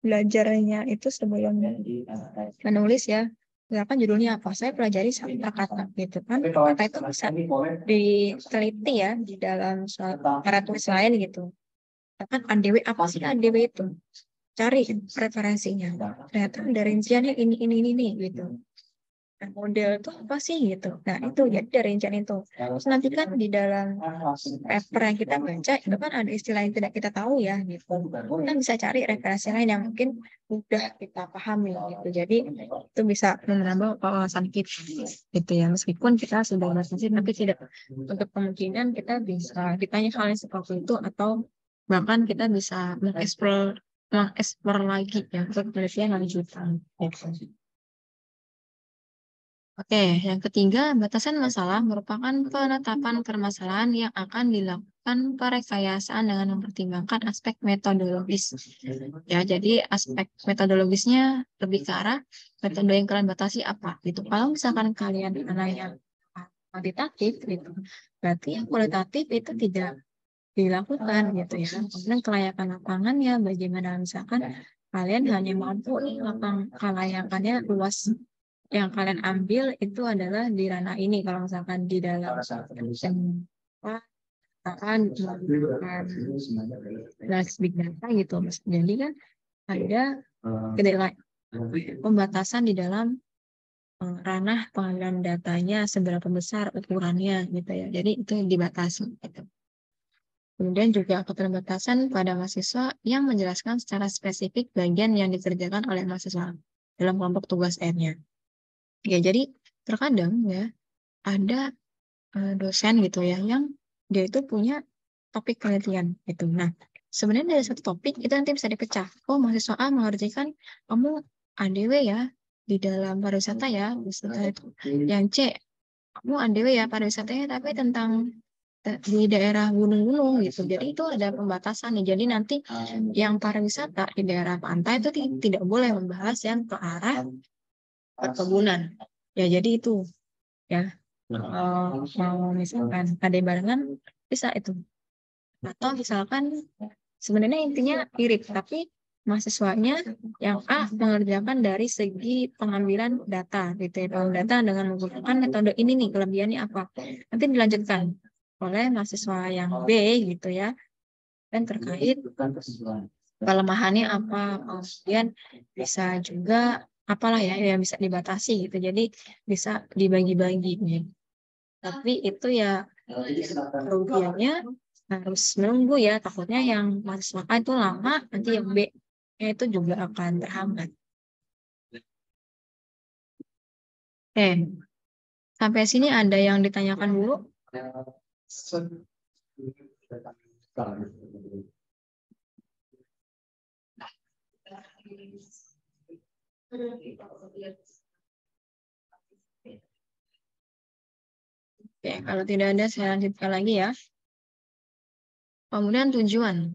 belajarnya itu sebelum menulis ya, misalkan judulnya apa, saya pelajari satu kata gitu kan. Kata itu bisa diteliti ya di dalam suatu karya tulis lain gitu. Kan ADW apa sih ADW itu? Cari referensinya. Ternyata ada rinciannya ini gitu. Nah, model itu apa sih gitu. Nah, itu jadi dari rincian itu. Terus nanti kan di dalam paper yang kita baca itu kan ada istilah yang tidak kita tahu ya gitu. Kita bisa cari referensi lain yang mungkin mudah kita pahami gitu. Jadi itu bisa menambah wawasan kita gitu ya. Meskipun kita sudah berhasil tapi tidak untuk kemungkinan kita bisa ditanya hal yang seperti itu atau bahkan kita bisa mengeksplor lagi ya untuk penelitian lanjutan. Gitu. Oke, yang ketiga, batasan masalah merupakan penetapan permasalahan yang akan dilakukan perekayasaan dengan mempertimbangkan aspek metodologis. Ya, jadi aspek metodologisnya lebih ke arah metode yang kalian batasi apa gitu. Kalau misalkan kalian nanya kuantitatif gitu, berarti yang kualitatif itu tidak dilakukan gitu ya. Kemudian kelayakan lapangannya bagaimana misalkan kalian hanya mampu nih lapang kelayakannya luas yang kalian ambil itu adalah di ranah ini kalau misalkan di dalam misalkan menggunakan big data gitu. Jadi kan ada pembatasan di dalam ranah pengambilan datanya seberapa besar ukurannya gitu ya. Jadi itu dibatasi gitu. Kemudian juga keterbatasan pada mahasiswa yang menjelaskan secara spesifik bagian yang dikerjakan oleh mahasiswa dalam kelompok tugas akhirnya. Ya, jadi terkadang ya ada dosen gitu ya yang dia itu punya topik penelitian gitu. Nah, sebenarnya dari satu topik itu nanti bisa dipecah. Oh, mahasiswa A mengerjakan kamu ADW ya di dalam pariwisata ya, itu. Yang C, kamu ADW ya pariwisatanya tapi tentang di daerah gunung-gunung gitu. Jadi itu ada pembatasan nih. Jadi nanti yang pariwisata di daerah pantai itu tidak boleh membahas yang ke arah perkebunan. Ya, jadi itu ya. Mau misalkan ada barengan bisa itu. Atau misalkan sebenarnya intinya mirip, tapi mahasiswanya yang A mengerjakan dari segi pengambilan data gitu ya. Pengambilan data dengan menggunakan metode ini nih, kelebihannya apa. Nanti dilanjutkan oleh mahasiswa yang B gitu ya. Dan terkait kelemahannya apa, kemudian bisa juga apalah ya yang bisa dibatasi gitu. Jadi bisa dibagi-bagi gitu. Tapi itu ya kerugiannya harus menunggu ya, takutnya yang mahasiswa A itu lama, nanti yang B itu juga akan terhambat. Oke, sampai sini ada yang ditanyakan dulu? Oke, kalau tidak ada saya lanjutkan lagi ya. Kemudian tujuan.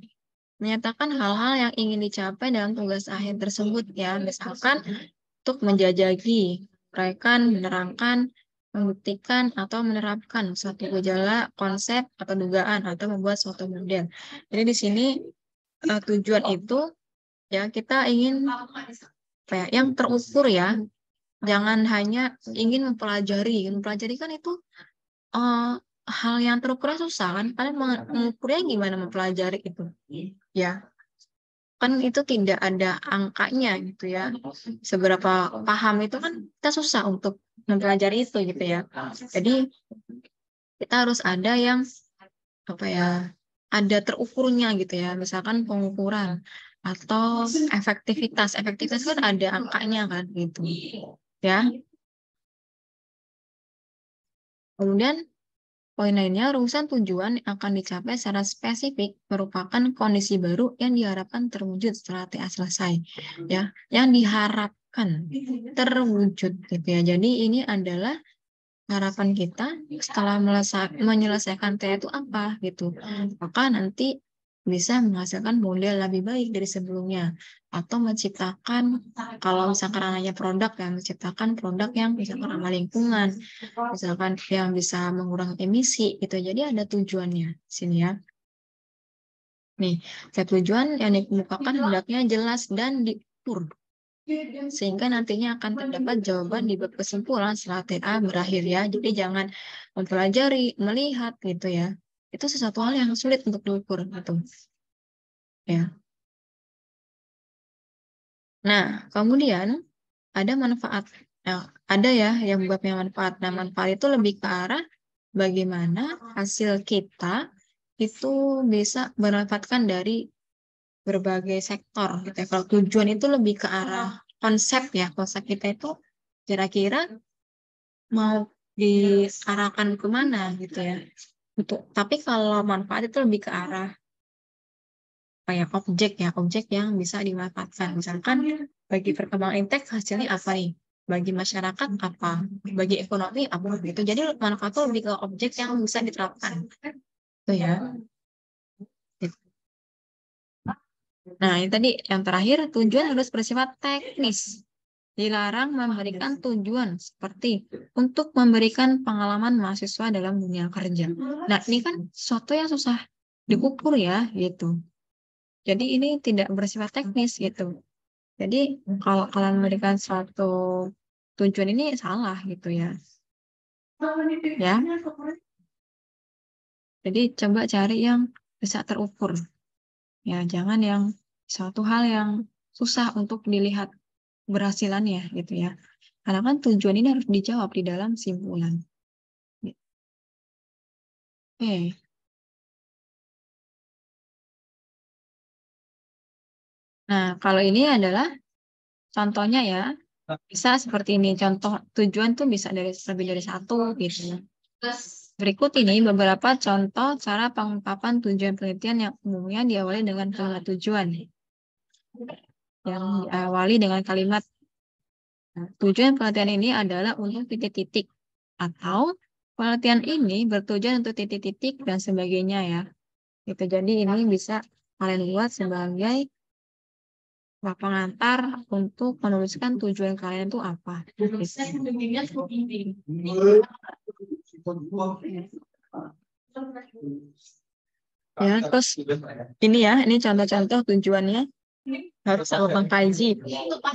Menyatakan hal-hal yang ingin dicapai dalam tugas akhir tersebut ya. Misalkan untuk menjajaki, uraikan, menerangkan, membuktikan, atau menerapkan suatu gejala, konsep, atau dugaan, atau membuat suatu model. Jadi di sini tujuan itu ya kita ingin apa ya, yang terukur ya. Jangan hanya ingin mempelajari. Mempelajari kan itu hal yang terukurnya susah kan. Kalian mengukurnya gimana mempelajari itu? Ya, kan itu tidak ada angkanya gitu ya. Seberapa paham itu kan kita susah untuk mempelajari itu gitu ya. Jadi kita harus ada yang apa ya, ada terukurnya gitu ya. Misalkan pengukuran atau efektivitas. Efektivitas kan ada angkanya kan gitu ya. Kemudian poin lainnya, rumusan tujuan yang akan dicapai secara spesifik merupakan kondisi baru yang diharapkan terwujud setelah TA selesai. Ya, yang diharapkan terwujud gitu ya. Jadi ini adalah harapan kita setelah menyelesaikan TA itu apa gitu. Maka nanti bisa menghasilkan model lebih baik dari sebelumnya atau menciptakan, kalau misalkan ranahnya produk ya, menciptakan produk yang misalkan ramah lingkungan, misalkan yang bisa mengurangi emisi gitu. Jadi ada tujuannya di sini ya. Nih, setiap tujuan yang dikemukakan hendaknya jelas dan diukur sehingga nantinya akan terdapat jawaban di bab kesimpulan setelah TA berakhir ya. Jadi jangan mempelajari, melihat gitu ya. Itu sesuatu hal yang sulit untuk diukur gitu. Ya. Nah, kemudian ada manfaat. Nah, ada ya yang babnya manfaat. Nah, manfaat itu lebih ke arah bagaimana hasil kita itu bisa bermanfaatkan dari berbagai sektor gitu ya. Kalau tujuan itu lebih ke arah konsep ya. Konsep kita itu kira-kira mau diarahkan kemana gitu ya. Tapi kalau manfaat itu lebih ke arah kayak objek yang bisa dimanfaatkan. Misalkan bagi perkembangan intek hasilnya apa nih? Bagi masyarakat apa? Bagi ekonomi apa gitu. Jadi manfaat itu lebih ke objek yang bisa diterapkan. Itu ya. Nah, ini tadi yang terakhir, tujuan harus bersifat teknis. Dilarang memberikan tujuan seperti untuk memberikan pengalaman mahasiswa dalam dunia kerja. Nah, ini kan sesuatu yang susah diukur ya, gitu. Jadi ini tidak bersifat teknis gitu. Jadi kalau kalian memberikan suatu tujuan ini salah gitu ya. Ya. Jadi coba cari yang bisa terukur. Ya, jangan yang suatu hal yang susah untuk dilihat berhasilannya gitu ya. Karena kan tujuan ini harus dijawab di dalam simpulan. Oke. Nah, kalau ini adalah contohnya ya. Bisa seperti ini. Contoh tujuan tuh bisa dari lebih dari satu gitu. Berikut ini beberapa contoh cara pengungkapan tujuan penelitian yang umumnya diawali dengan kalimat tujuan. Yang diawali dengan kalimat tujuan penelitian ini adalah untuk titik-titik. Atau penelitian ini bertujuan untuk titik-titik dan sebagainya ya. Gitu. Jadi ini bisa kalian buat sebagai pengantar untuk menuliskan tujuan kalian itu apa. Ya, terus ini ya, ini contoh-contoh tujuannya. Harus mengkaji,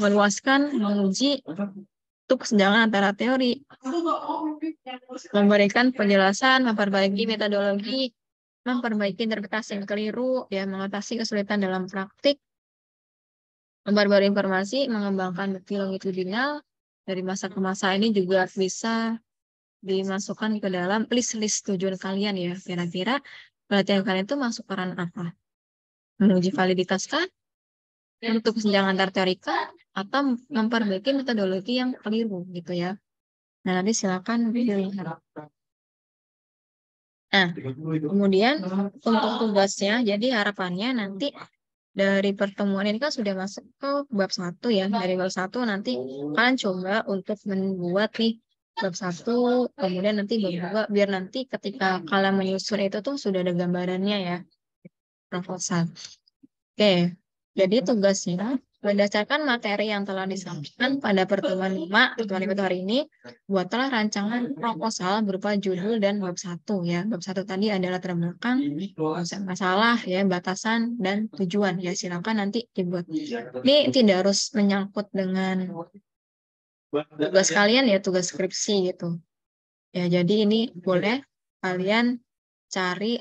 meluaskan, menguji untuk kesenjangan antara teori, memberikan penjelasan, memperbaiki metodologi, memperbaiki interpretasi yang keliru, ya, mengatasi kesulitan dalam praktik, memperbarui informasi, mengembangkan bukti longitudinal. Dari masa ke masa ini juga bisa dimasukkan ke dalam list-list tujuan kalian ya. Kira-kira pelatihan kalian itu masuk peran apa? Menguji validitas kah? Untuk kesenjangan antar teorika atau memperbaiki metodologi yang keliru gitu ya. Nah, nanti silakan pilih. Nah, kemudian untuk tugasnya, jadi harapannya nanti dari pertemuan ini kan sudah masuk ke bab 1 ya. Dari bab 1 nanti kalian coba untuk membuat nih bab 1, kemudian nanti bab 2, biar nanti ketika kalian menyusun itu tuh sudah ada gambarannya ya, proposal. Oke, jadi tugasnya berdasarkan materi yang telah disampaikan pada pertemuan 5 hari ini, buatlah rancangan proposal berupa judul dan bab 1 ya. Bab 1 tadi adalah latar belakang, konsep masalah ya, batasan dan tujuan ya. Silakan nanti dibuat. Ini tidak harus menyangkut dengan tugas kalian ya, tugas skripsi gitu. Ya, jadi ini boleh kalian cari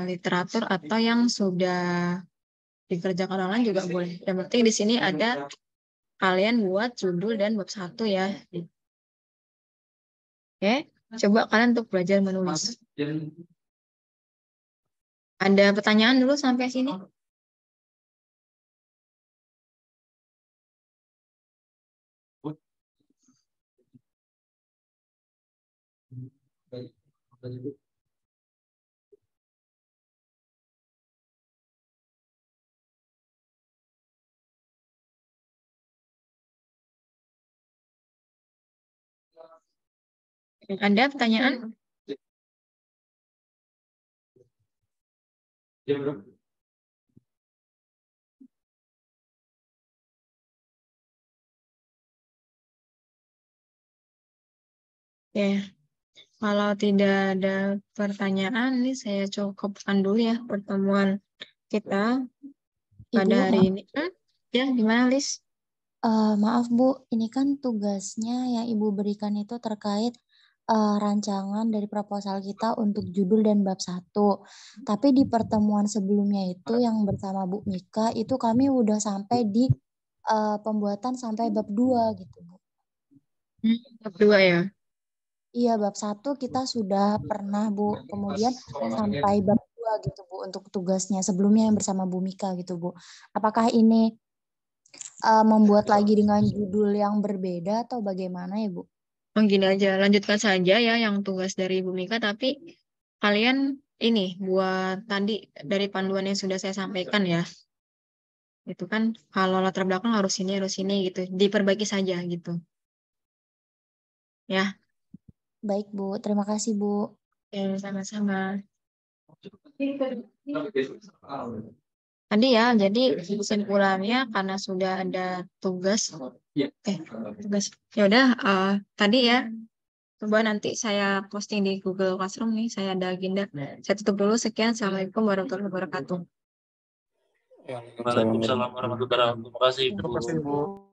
literatur atau yang sudah dikerjakan online juga boleh. Yang penting di sini ada kalian buat judul dan bab 1 ya. Oke, coba kalian untuk belajar menulis. Ada pertanyaan dulu sampai sini? Ada pertanyaan? Ya, kalau tidak ada pertanyaan, ini saya cukupkan dulu ya pertemuan kita pada Ibu, hari ini. Ya, gimana, Lis? maaf Bu, ini kan tugasnya yang Ibu berikan itu terkait rancangan dari proposal kita untuk judul dan bab 1. Tapi di pertemuan sebelumnya itu yang bersama Bu Mika itu kami udah sampai di pembuatan sampai bab 2 gitu Bu. Bab 2 ya. Iya, bab 1 kita sudah pernah Bu, kemudian sampai bab 2 gitu Bu untuk tugasnya sebelumnya yang bersama Bu Mika gitu Bu. Apakah ini membuat lagi dengan judul yang berbeda atau bagaimana ya Bu? Gini aja, lanjutkan saja ya yang tugas dari Ibu Mika, tapi kalian ini buat tadi dari panduan yang sudah saya sampaikan ya. Itu kan kalau latar belakang harus ini gitu. Diperbaiki saja gitu. Ya, Baik Bu, terima kasih Bu. ya sama-sama. Tadi ya, jadi kesimpulannya karena sudah ada tugas, tugas. Ya udah, tadi ya, coba nanti saya posting di Google Classroom nih, saya ada agenda. Saya tutup dulu, sekian. Assalamualaikum warahmatullahi wabarakatuh. Waalaikumsalam warahmatullahi wabarakatuh. Terima kasih, Bu. Terima kasih, Bu.